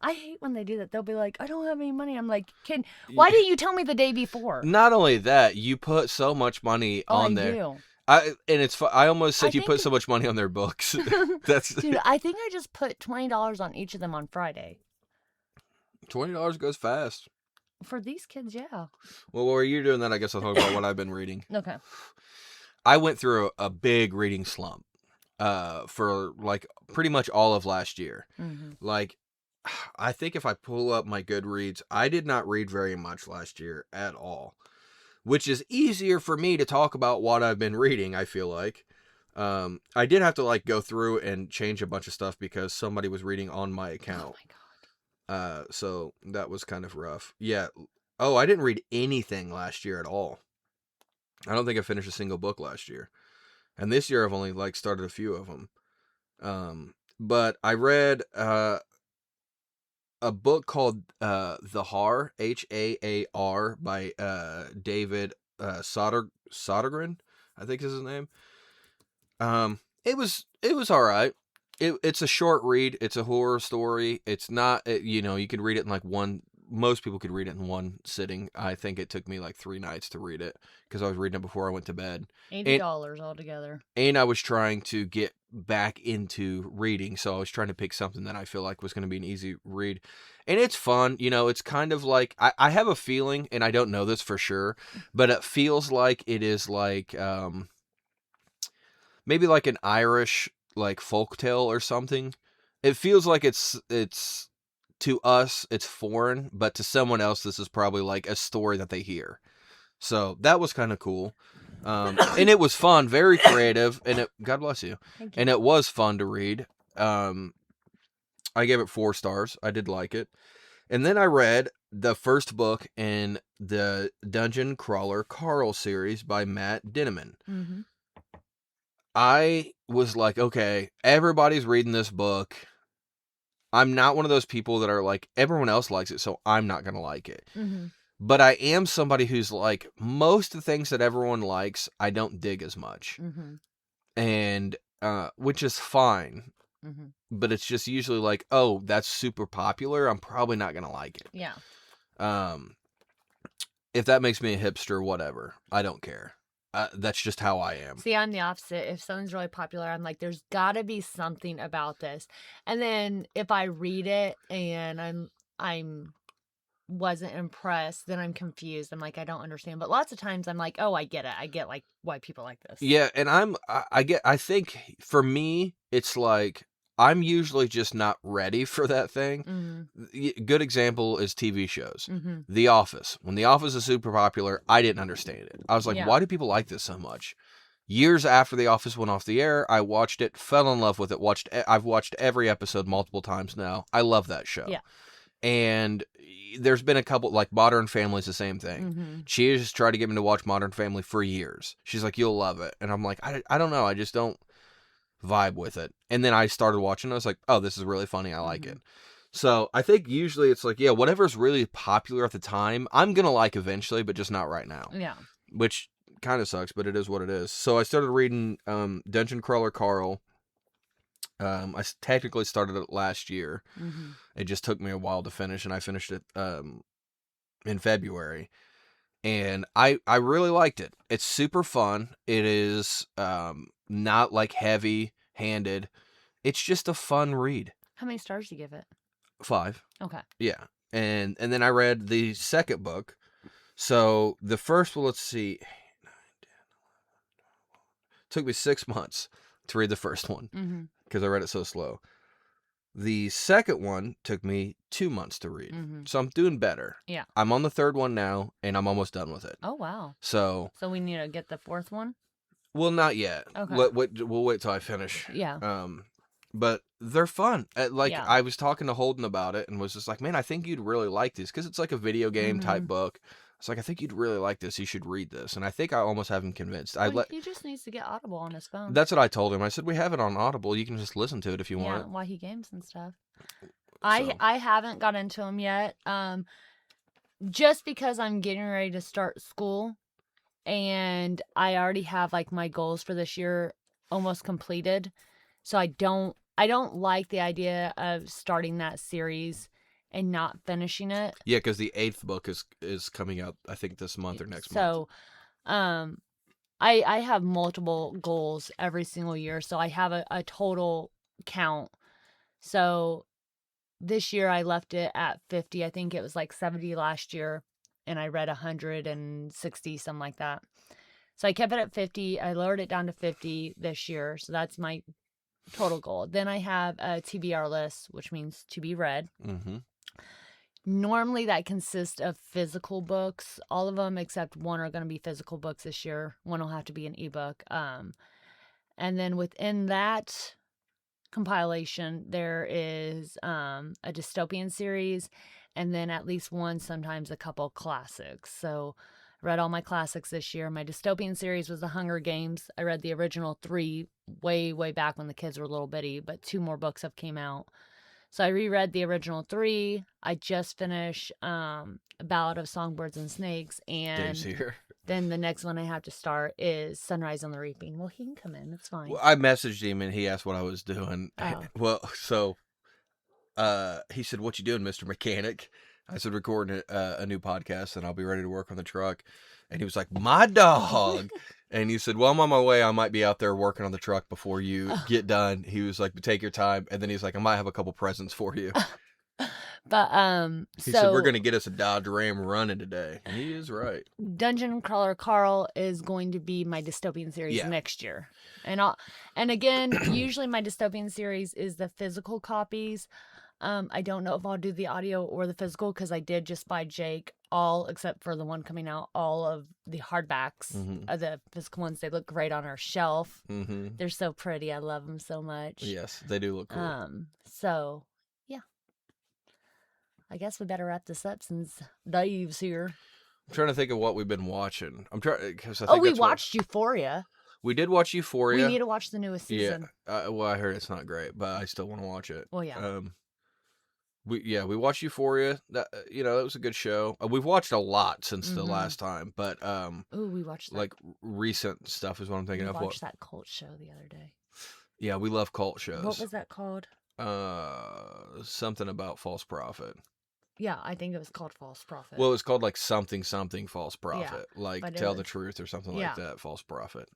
Speaker 1: I hate when they do that. They'll be like, I don't have any money. I'm like, kid, why didn't you tell me the day before?
Speaker 2: Not only that, you put so much money on
Speaker 1: I
Speaker 2: there.
Speaker 1: do.
Speaker 2: I almost said
Speaker 1: I
Speaker 2: you
Speaker 1: think-
Speaker 2: put so much money on their books. That's
Speaker 1: Dude, I think I just put $20 on each of them on Friday.
Speaker 2: $20 goes fast.
Speaker 1: For these kids, yeah.
Speaker 2: Well, while you're doing that, I guess I'll talk about what I've been reading.
Speaker 1: Okay.
Speaker 2: I went through a big reading slump for like pretty much all of last year.
Speaker 1: Mm-hmm.
Speaker 2: Like, I think if I pull up my Goodreads, I did not read very much last year at all, which is easier for me to talk about what I've been reading, I feel like. I did have to like go through and change a bunch of stuff because somebody was reading on my
Speaker 1: Oh
Speaker 2: account.
Speaker 1: my God.
Speaker 2: So that was kind of rough. Yeah. Oh, I didn't read anything last year at all. I don't think I finished a single book last year. And this year I've only like started a few of them. But I read a book called The Haar, Haar by David Sodergren, I think is his name. It was all right. It's a short read. It's a horror story. It's not, you could read it in like most people could read it in one sitting. I think it took me like 3 nights to read it because I was reading it before I went to bed.
Speaker 1: $80 altogether.
Speaker 2: And I was trying to get back into reading, so I was trying to pick something that I feel like was going to be an easy read. And it's fun. It's kind of like, I have a feeling, and I don't know this for sure, but it feels like it is like, maybe like an Irish like folktale or something. It feels like it's to us it's foreign, but to someone else this is probably like a story that they hear. So that was kind of cool. And it was fun, very creative, and God bless you.
Speaker 1: Thank you.
Speaker 2: And it was fun to read. I gave it 4 stars. I did like it. And then I read the first book in the Dungeon Crawler Carl series by Matt Dinniman.
Speaker 1: Mm-hmm.
Speaker 2: I was like, okay, everybody's reading this book. I'm not one of those people that are like, everyone else likes it, so I'm not going to like it.
Speaker 1: Mm-hmm.
Speaker 2: But I am somebody who's like, most of the things that everyone likes, I don't dig as much.
Speaker 1: Mm-hmm.
Speaker 2: and which is fine,
Speaker 1: Mm-hmm.
Speaker 2: but it's just usually like, oh, that's super popular. I'm probably not gonna like it.
Speaker 1: Yeah.
Speaker 2: If that makes me a hipster, whatever. I don't care. That's just how I am.
Speaker 1: See, I'm the opposite. If something's really popular, I'm like, there's got to be something about this. And then if I read it and I'm wasn't impressed, then I'm confused. I'm like, I don't understand. But lots of times I'm like, oh, I get it. I get like why people like this.
Speaker 2: Yeah, and I think for me, it's like I'm usually just not ready for that thing.
Speaker 1: Mm-hmm.
Speaker 2: Good example is TV shows.
Speaker 1: Mm-hmm.
Speaker 2: The Office. When The Office is super popular, I didn't understand it. I was like,
Speaker 1: Yeah.
Speaker 2: why do people like this so much? Years after The Office went off the air, I watched it, fell in love with it. I've watched every episode multiple times now. I love that show.
Speaker 1: Yeah.
Speaker 2: And there's been a couple, like Modern Family's the same thing.
Speaker 1: Mm-hmm.
Speaker 2: She has tried to get me to watch Modern Family for years. She's like, you'll love it. And I'm like, I don't know. I just don't vibe with it. And then I started watching. I was like, oh, this is really funny. I like it. So I think usually it's like, yeah, whatever's really popular at the time, I'm going to like eventually, but just not right now.
Speaker 1: Yeah.
Speaker 2: Which kind of sucks, but it is what it is. So I started reading Dungeon Crawler Carl. I technically started it last year.
Speaker 1: Mm-hmm.
Speaker 2: It just took me a while to finish, and I finished it in February. And I really liked it. It's super fun. It is not like heavy-handed. It's just a fun read.
Speaker 1: How many stars do you give it?
Speaker 2: 5.
Speaker 1: Okay.
Speaker 2: Yeah. And then I read the second book. So the first one, let's see. Took me 6 months to read the first one because I read it so slow. The second one took me 2 months to read. So I'm doing better.
Speaker 1: Yeah.
Speaker 2: I'm on the third one now, and I'm almost done with it.
Speaker 1: Oh, wow.
Speaker 2: So
Speaker 1: we need to get the fourth one?
Speaker 2: well, not yet.
Speaker 1: Okay.
Speaker 2: We'll wait till I finish.
Speaker 1: Yeah.
Speaker 2: But they're fun.
Speaker 1: Yeah.
Speaker 2: I was talking to Holden about it and was just like, man, I think you'd really like this because it's like a video game type book. It's like, I think you'd really like this. You should read this. And I think I almost have him convinced.
Speaker 1: He just needs to get Audible on his phone.
Speaker 2: That's what I told him. I said, we have it on Audible. You can just listen to it if you want.
Speaker 1: Yeah, while he games and stuff.
Speaker 2: So.
Speaker 1: I haven't got into him yet. Just because I'm getting ready to start school, and I already have like my goals for this year almost completed. So I don't like the idea of starting that series and not finishing it.
Speaker 2: Yeah, because the 8th book is coming out, I think, this month or next
Speaker 1: So,
Speaker 2: month.
Speaker 1: I have multiple goals every single year, so I have a total count. So this year I left it at 50. I think it was like 70 last year, and I read 160, something like that. So I kept it at 50. I lowered it down to 50 this year, so that's my total goal. Then I have a TBR list, which means to be read. Normally that consists of physical books. All of them except one are going to be physical books this year. One will have to be an ebook. And then within that compilation, there is a dystopian series, and then at least one, sometimes a couple classics. So I read all my classics this year. My dystopian series was The Hunger Games. I read the original 3 way, way back when the kids were little bitty, but 2 more books have came out. So I reread the original 3. I just finished A Ballad of Songbirds and Snakes, and
Speaker 2: Dave's here.
Speaker 1: then the next one I have to start is Sunrise on the Reaping. Well, he can come in. It's fine.
Speaker 2: Well, I messaged him and he asked what I was doing.
Speaker 1: Oh.
Speaker 2: Well, so he said, "What you doing, Mr. Mechanic?" I said, "Recording a new podcast, and I'll be ready to work on the truck." And he was like, "My dog." And he said, "Well, I'm on my way. I might be out there working on the truck before you get done." He was like, "But take your time." And then he's like, "I might have a couple presents for you."
Speaker 1: But
Speaker 2: He said, "We're gonna get us a Dodge Ram running today." And he is right.
Speaker 1: Dungeon Crawler Carl is going to be my dystopian series next year. And again, usually my dystopian series is the physical copies. I don't know if I'll do the audio or the physical, because I did just buy Jake all, except for the one coming out, all of the hardbacks of the physical ones. They look great on our shelf. They're so pretty. I love them so much.
Speaker 2: Yes, they do look cool.
Speaker 1: So yeah, I guess we better wrap this up since Dave's here.
Speaker 2: I'm trying to think of what we've been watching. I'm trying because
Speaker 1: we watched Euphoria.
Speaker 2: We did watch Euphoria.
Speaker 1: We need to watch the newest season.
Speaker 2: Yeah. Well, I heard it's not great, but I still want to watch it.
Speaker 1: Well, yeah.
Speaker 2: we watched Euphoria. That it was a good show. We've watched a lot since the
Speaker 1: Mhm.
Speaker 2: last time, but
Speaker 1: Ooh, we watched that.
Speaker 2: like recent stuff is what I'm thinking
Speaker 1: We
Speaker 2: of.
Speaker 1: watched that cult show the other day.
Speaker 2: Yeah, we love cult shows.
Speaker 1: What was that called?
Speaker 2: Something about false prophet.
Speaker 1: Yeah, I think it was called False Prophet.
Speaker 2: Well, it's called like something false prophet, like
Speaker 1: but it
Speaker 2: tell the
Speaker 1: was-
Speaker 2: truth or something
Speaker 1: yeah.
Speaker 2: like that. False prophet.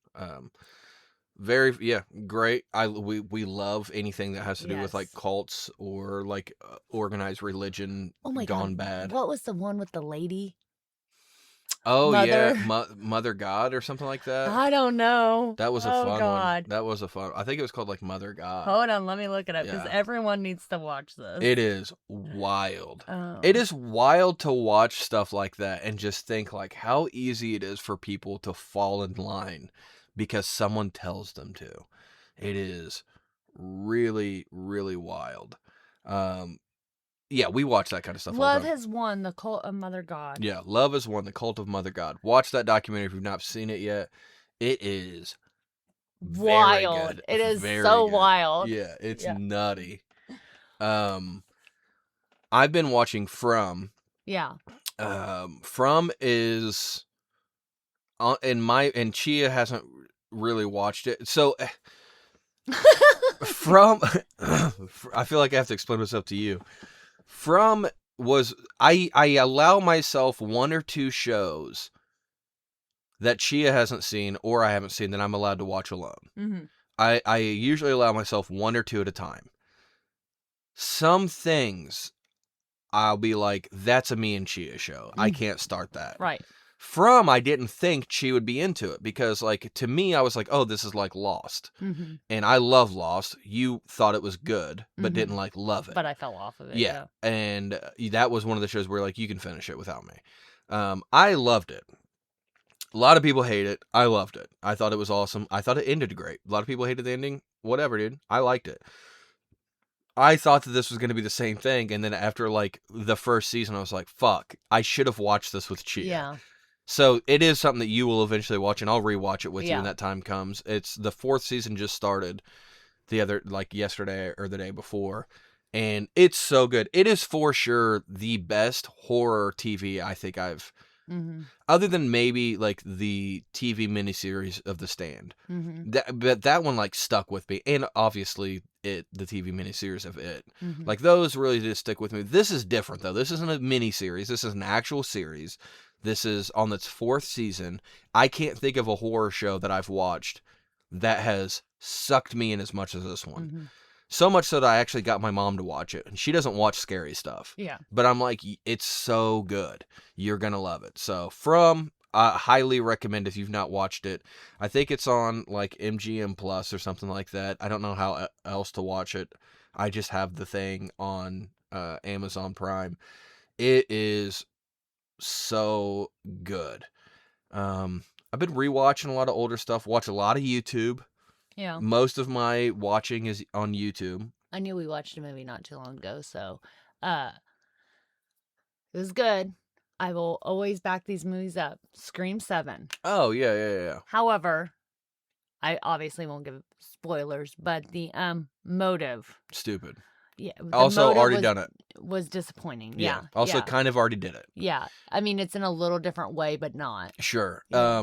Speaker 2: Great. We love anything that has to do with like
Speaker 1: Yes.
Speaker 2: cults or like organized religion
Speaker 1: Oh my
Speaker 2: gone
Speaker 1: god,
Speaker 2: bad.
Speaker 1: what was the one with the lady?
Speaker 2: Oh yeah,
Speaker 1: Mother-
Speaker 2: Mother God or something like that.
Speaker 1: I don't know.
Speaker 2: That was a
Speaker 1: Oh
Speaker 2: fun
Speaker 1: god.
Speaker 2: one. That was a fun. I think it was called like Mother God.
Speaker 1: Hold on, let me look it up because
Speaker 2: Yeah.
Speaker 1: everyone needs to watch this.
Speaker 2: It is wild.
Speaker 1: Oh.
Speaker 2: It is wild to watch stuff like that and just think like how easy it is for people to fall in line because someone tells them to. It is really, really wild. Yeah, we watch that kind of stuff all
Speaker 1: Love
Speaker 2: the time.
Speaker 1: Has Won, the Cult of Mother God.
Speaker 2: Yeah, Love Is One, The Cult of Mother God. Watch that documentary if you've not seen it yet. It is very
Speaker 1: Wild.
Speaker 2: good.
Speaker 1: It is
Speaker 2: Very
Speaker 1: so
Speaker 2: good.
Speaker 1: wild.
Speaker 2: Yeah, it's
Speaker 1: Yeah.
Speaker 2: nutty. I've been watching From.
Speaker 1: Yeah.
Speaker 2: From is and Chia hasn't really watched it. So From I feel like I have to explain myself to you. From was I allow myself one or two shows that Chia hasn't seen or I haven't seen that I'm allowed to watch alone.
Speaker 1: Mm-hmm.
Speaker 2: I usually allow myself one or two at a time. Some things I'll be like, that's a me and Chia show. I can't start that.
Speaker 1: Right.
Speaker 2: From, I didn't think she would be into it because, like, to me, I was like, oh, this is like Lost.
Speaker 1: Mm-hmm.
Speaker 2: And I love Lost. You thought it was good, but
Speaker 1: Mhm.
Speaker 2: didn't, like, love it.
Speaker 1: But I fell off of it.
Speaker 2: Yeah. And that was one of the shows where, like, you can finish it without me. I loved it. A lot of people hate it. I loved it. I thought it was awesome. I thought it ended great. A lot of people hated the ending. Whatever, dude. I liked it. I thought that this was going to be the same thing. And then after, like, the first season, I was like, fuck, I should have watched this with Chia.
Speaker 1: Yeah.
Speaker 2: So it is something that you will eventually watch, and I'll rewatch it with you
Speaker 1: Yeah.
Speaker 2: when that time comes. It's the 4th season just started yesterday or the day before, and it's so good. It is for sure the best horror TV I think I've,
Speaker 1: Mm-hmm.
Speaker 2: other than maybe like the TV miniseries of The Stand.
Speaker 1: Mm-hmm.
Speaker 2: But that one like stuck with me, and obviously the TV miniseries of It.
Speaker 1: Mm-hmm.
Speaker 2: Like those really did stick with me. This is different though. This isn't a miniseries. This is an actual series. This is on its 4th season. I can't think of a horror show that I've watched that has sucked me in as much as this one.
Speaker 1: Mm-hmm.
Speaker 2: So much so that I actually got my mom to watch it, and she doesn't watch scary stuff.
Speaker 1: Yeah.
Speaker 2: But I'm like, it's so good. You're gonna love it. So From, highly recommend if you've not watched it. I think it's on like MGM Plus or something like that. I don't know how else to watch it. I just have the thing on Amazon Prime. It is so good. I've been rewatching a lot of older stuff. Watch a lot of YouTube.
Speaker 1: Yeah.
Speaker 2: Most of my watching is on YouTube.
Speaker 1: I knew we watched a movie not too long ago, so it was good. I will always back these movies up. Scream 7.
Speaker 2: Oh yeah.
Speaker 1: However, I obviously won't give spoilers, but the motive.
Speaker 2: Stupid.
Speaker 1: Yeah. The
Speaker 2: Also,
Speaker 1: motive
Speaker 2: already
Speaker 1: was,
Speaker 2: done it.
Speaker 1: Was disappointing. Yeah.
Speaker 2: Also,
Speaker 1: yeah.
Speaker 2: kind of already did it.
Speaker 1: Yeah. I mean, it's in a little different way, but not.
Speaker 2: Sure.
Speaker 1: Yeah.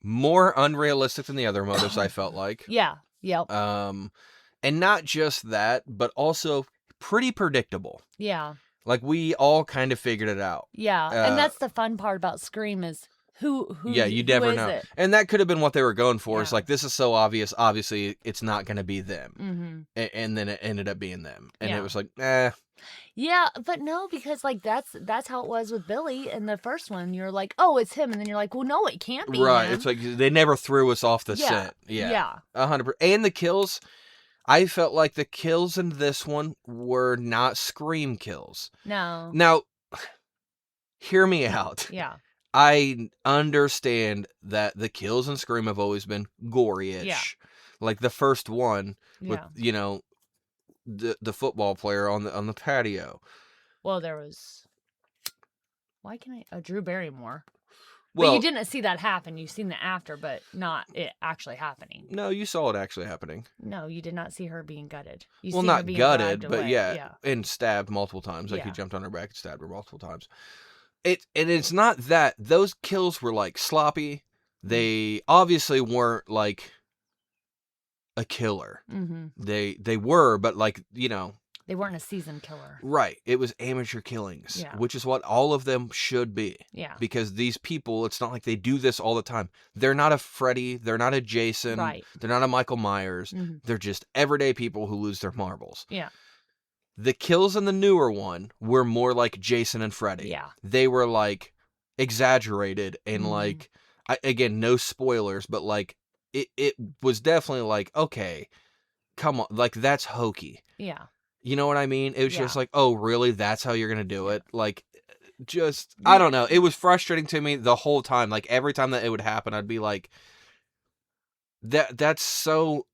Speaker 2: More unrealistic than the other motives. I felt like.
Speaker 1: Yeah. Yep.
Speaker 2: And not just that, but also pretty predictable.
Speaker 1: Yeah.
Speaker 2: Like we all kind of figured it out.
Speaker 1: Yeah. And that's the fun part about Scream is who
Speaker 2: Yeah, you never
Speaker 1: is
Speaker 2: know.
Speaker 1: it?
Speaker 2: And that could have been what they were going for. It's
Speaker 1: Yeah.
Speaker 2: like, this is so obvious. Obviously, it's not going to be them.
Speaker 1: Mm-hmm.
Speaker 2: And then it ended up being them. And
Speaker 1: Yeah.
Speaker 2: it was like,
Speaker 1: Yeah, but no, because like that's how it was with Billy in the first one. You're like, oh, it's him, and then you're like, well, no, it can't be
Speaker 2: right.
Speaker 1: him.
Speaker 2: It's like they never threw us off the
Speaker 1: Yeah.
Speaker 2: scent. Yeah.
Speaker 1: Yeah.
Speaker 2: 100%. And the kills, I felt like the kills in this one were not Scream kills.
Speaker 1: No.
Speaker 2: Now, hear me out.
Speaker 1: Yeah.
Speaker 2: I understand that the kills in Scream have always been gory-ish.
Speaker 1: Yeah.
Speaker 2: Like the first one with,
Speaker 1: Yeah.
Speaker 2: the football player on the patio.
Speaker 1: Well, there was. Why can I? Drew Barrymore. But you
Speaker 2: Well,
Speaker 1: didn't see that happen. You've seen the after, but not it actually happening.
Speaker 2: no, you saw it actually happening.
Speaker 1: No, you did not see her being gutted. You
Speaker 2: Well,
Speaker 1: see her
Speaker 2: not
Speaker 1: being
Speaker 2: gutted,
Speaker 1: dragged
Speaker 2: but
Speaker 1: away.
Speaker 2: yeah, and stabbed multiple times. Like he
Speaker 1: Yeah.
Speaker 2: jumped on her back and stabbed her multiple times. It's not that those kills were like sloppy. They obviously weren't like a killer.
Speaker 1: Mm-hmm.
Speaker 2: They were, but like
Speaker 1: They weren't a seasoned killer.
Speaker 2: right. It was amateur killings,
Speaker 1: Yeah.
Speaker 2: which is what all of them should be.
Speaker 1: Yeah.
Speaker 2: Because these people, it's not like they do this all the time. They're not a Freddy. They're not a Jason.
Speaker 1: Right.
Speaker 2: They're not a Michael Myers.
Speaker 1: Mm-hmm.
Speaker 2: They're just everyday people who lose their marbles.
Speaker 1: Yeah.
Speaker 2: The kills in the newer one were more like Jason and Freddy.
Speaker 1: Yeah.
Speaker 2: They were like exaggerated and
Speaker 1: Mhm.
Speaker 2: like, again, no spoilers, but like it was definitely like, okay, come on, like that's hokey.
Speaker 1: Yeah.
Speaker 2: You know what I mean? It was just
Speaker 1: Yeah.
Speaker 2: like, oh, really? That's how you're going to do it? Like, just, I don't know. It was frustrating to me the whole time. Like, every time that it would happen, I'd be like, that's so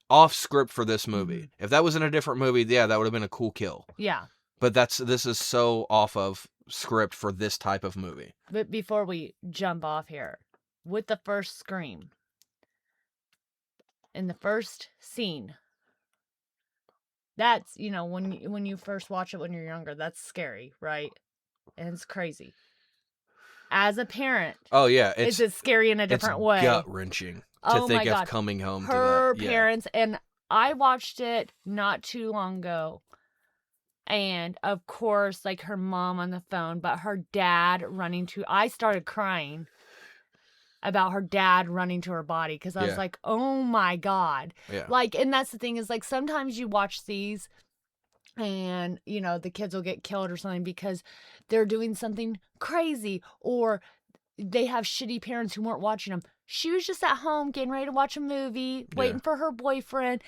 Speaker 2: off script for this movie.
Speaker 1: Mhm.
Speaker 2: If that was in a different movie, yeah, that would have been a cool kill.
Speaker 1: Yeah.
Speaker 2: But this is so off of script for this type of movie.
Speaker 1: But before we jump off here, with the first scream, in the first scene, that's, when you first watch it when you're younger, that's scary, right? And it's crazy. As a parent,
Speaker 2: Oh, yeah.
Speaker 1: it's scary in a different
Speaker 2: it's
Speaker 1: way.
Speaker 2: gut-wrenching to
Speaker 1: Oh
Speaker 2: think
Speaker 1: my
Speaker 2: of
Speaker 1: God.
Speaker 2: coming home
Speaker 1: Her
Speaker 2: to that. Yeah.
Speaker 1: parents, and I watched it not too long ago. And of course, like her mom on the phone, but her dad I started crying about her dad running to her body because I was
Speaker 2: Yeah.
Speaker 1: like, oh my God.
Speaker 2: Yeah.
Speaker 1: Like, and that's the thing is like sometimes you watch these and, the kids will get killed or something because they're doing something crazy or they have shitty parents who weren't watching them. She was just at home getting ready to watch a movie, waiting for her boyfriend.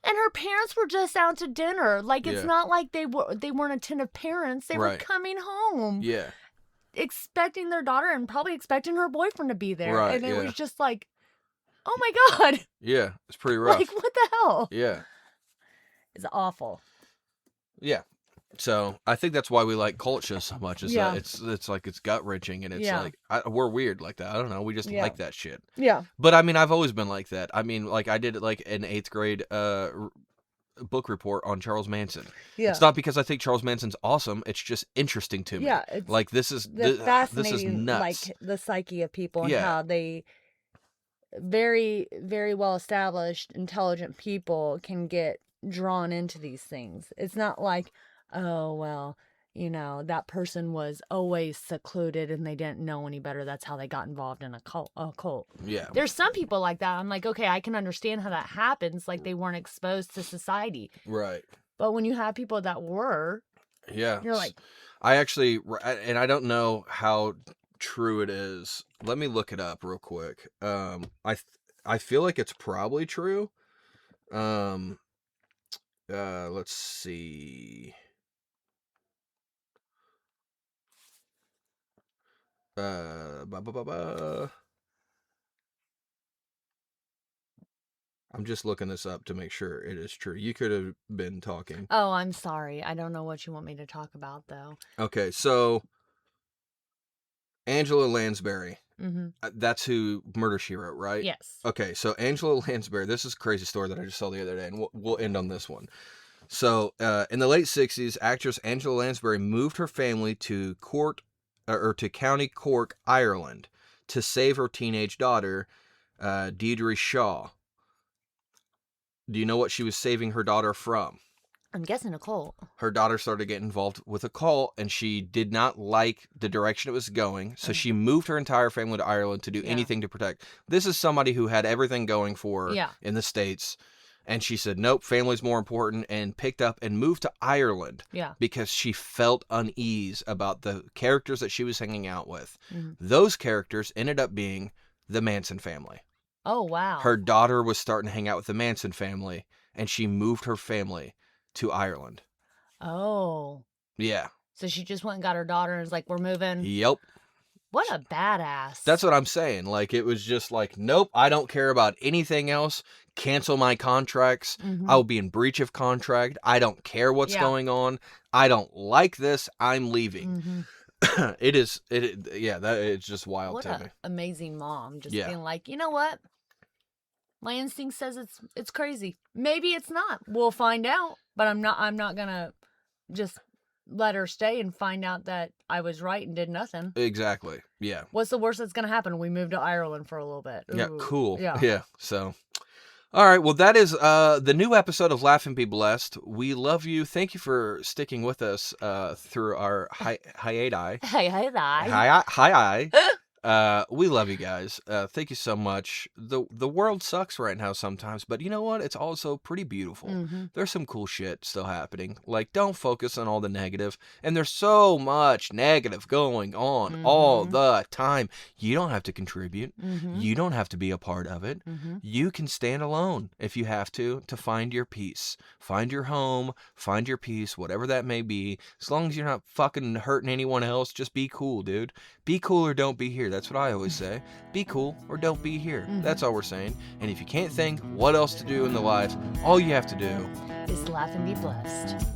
Speaker 1: And her parents were just out to dinner. Like, it's
Speaker 2: Yeah.
Speaker 1: not like they weren't attentive parents. They were
Speaker 2: Right.
Speaker 1: coming home,
Speaker 2: Yeah.
Speaker 1: expecting their daughter and probably expecting her boyfriend to be there.
Speaker 2: Right,
Speaker 1: And it
Speaker 2: yeah.
Speaker 1: was just like, oh my God.
Speaker 2: Yeah. It's pretty rough.
Speaker 1: Like, what the hell?
Speaker 2: Yeah.
Speaker 1: It's awful.
Speaker 2: Yeah. So I think that's why we like cult shows so much. Is
Speaker 1: Yeah.
Speaker 2: that it's like it's gut wrenching and it's
Speaker 1: Yeah.
Speaker 2: like we're weird like that. I don't know. We just
Speaker 1: Yeah.
Speaker 2: like that shit.
Speaker 1: Yeah.
Speaker 2: But I mean, I've always been like that. I mean, like I did like an 8th grade book report on Charles Manson.
Speaker 1: Yeah.
Speaker 2: It's not because I think Charles Manson's awesome. It's just interesting to me.
Speaker 1: Yeah. It's
Speaker 2: Like this is
Speaker 1: the fascinating,
Speaker 2: this is nuts.
Speaker 1: like the psyche of people and
Speaker 2: Yeah.
Speaker 1: how they very, very well established, intelligent people can get drawn into these things. It's not like, oh, well, that person was always secluded and they didn't know any better. That's how they got involved in a cult.
Speaker 2: Yeah.
Speaker 1: There's some people like that. I'm like, okay, I can understand how that happens. Like they weren't exposed to society.
Speaker 2: Right.
Speaker 1: But when you have people that were,
Speaker 2: Yeah.
Speaker 1: you're like,
Speaker 2: I actually, and I don't know how true it is. Let me look it up real quick. I feel like it's probably true. Let's see. I'm just looking this up to make sure it is true. You could have been talking.
Speaker 1: oh, I'm sorry. I don't know what you want me to talk about though.
Speaker 2: Okay, so Angela Lansbury.
Speaker 1: Mm-hmm.
Speaker 2: That's who Murder, She Wrote, right?
Speaker 1: Yes.
Speaker 2: Okay, so Angela Lansbury, this is a crazy story that I just saw the other day, and we'll end on this one. So, in the late 60s, actress Angela Lansbury moved her family to County Cork, Ireland, to save her teenage daughter, Deirdre Shaw. Do you know what she was saving her daughter from?
Speaker 1: I'm guessing a cult.
Speaker 2: Her daughter started getting involved with a cult, and she did not like the direction it was going, so she moved her entire family to Ireland to do
Speaker 1: Yeah.
Speaker 2: anything to protect. This is somebody who had everything going for her
Speaker 1: Yeah.
Speaker 2: in the States, and she said, nope, family's more important, and picked up and moved to Ireland
Speaker 1: Yeah.
Speaker 2: because she felt unease about the characters that she was hanging out with.
Speaker 1: Mhm.
Speaker 2: Those characters ended up being the Manson family.
Speaker 1: Oh, wow.
Speaker 2: Her daughter was starting to hang out with the Manson family, and she moved her family to Ireland.
Speaker 1: Oh.
Speaker 2: Yeah.
Speaker 1: So she just went and got her daughter and was like, we're moving.
Speaker 2: Yep.
Speaker 1: What a badass.
Speaker 2: That's what I'm saying. Like, it was just like, nope, I don't care about anything else. Cancel my contracts.
Speaker 1: Mhm.
Speaker 2: I'll be in breach of contract. I don't care what's
Speaker 1: Yeah.
Speaker 2: going on. I don't like this. I'm leaving. Yeah, that it's just wild
Speaker 1: What
Speaker 2: to
Speaker 1: a
Speaker 2: me.
Speaker 1: amazing mom, just
Speaker 2: Yeah.
Speaker 1: being like, you know what? My instinct says it's crazy. Maybe it's not. We'll find out. But I'm not gonna just let her stay and find out that I was right and did nothing.
Speaker 2: Exactly. Yeah.
Speaker 1: What's the worst that's gonna happen? We move to Ireland for a little bit.
Speaker 2: Yeah,
Speaker 1: Ooh,
Speaker 2: cool.
Speaker 1: Yeah.
Speaker 2: Yeah. So all right, well that is the new episode of Laugh and Be Blessed. We love you. Thank you for sticking with us through our hiatus.
Speaker 1: Hey, that.
Speaker 2: Hi. We love you guys. Thank you so much. The world sucks right now sometimes, but you know what? It's also pretty beautiful.
Speaker 1: Mm-hmm.
Speaker 2: There's some cool shit still happening. Like, don't focus on all the negative. And there's so much negative going on all the time. You don't have to contribute.
Speaker 1: Mm-hmm.
Speaker 2: You don't have to be a part of it.
Speaker 1: Mm-hmm.
Speaker 2: You can stand alone if you have to find your peace. Find your home, find your peace, whatever that may be. As long as you're not fucking hurting anyone else, just be cool, dude. Be cool or don't be here. That's what I always say. Be cool or don't be here. That's all we're saying. And if you can't think what else to do in the life, all you have to do
Speaker 1: Is laugh and be blessed.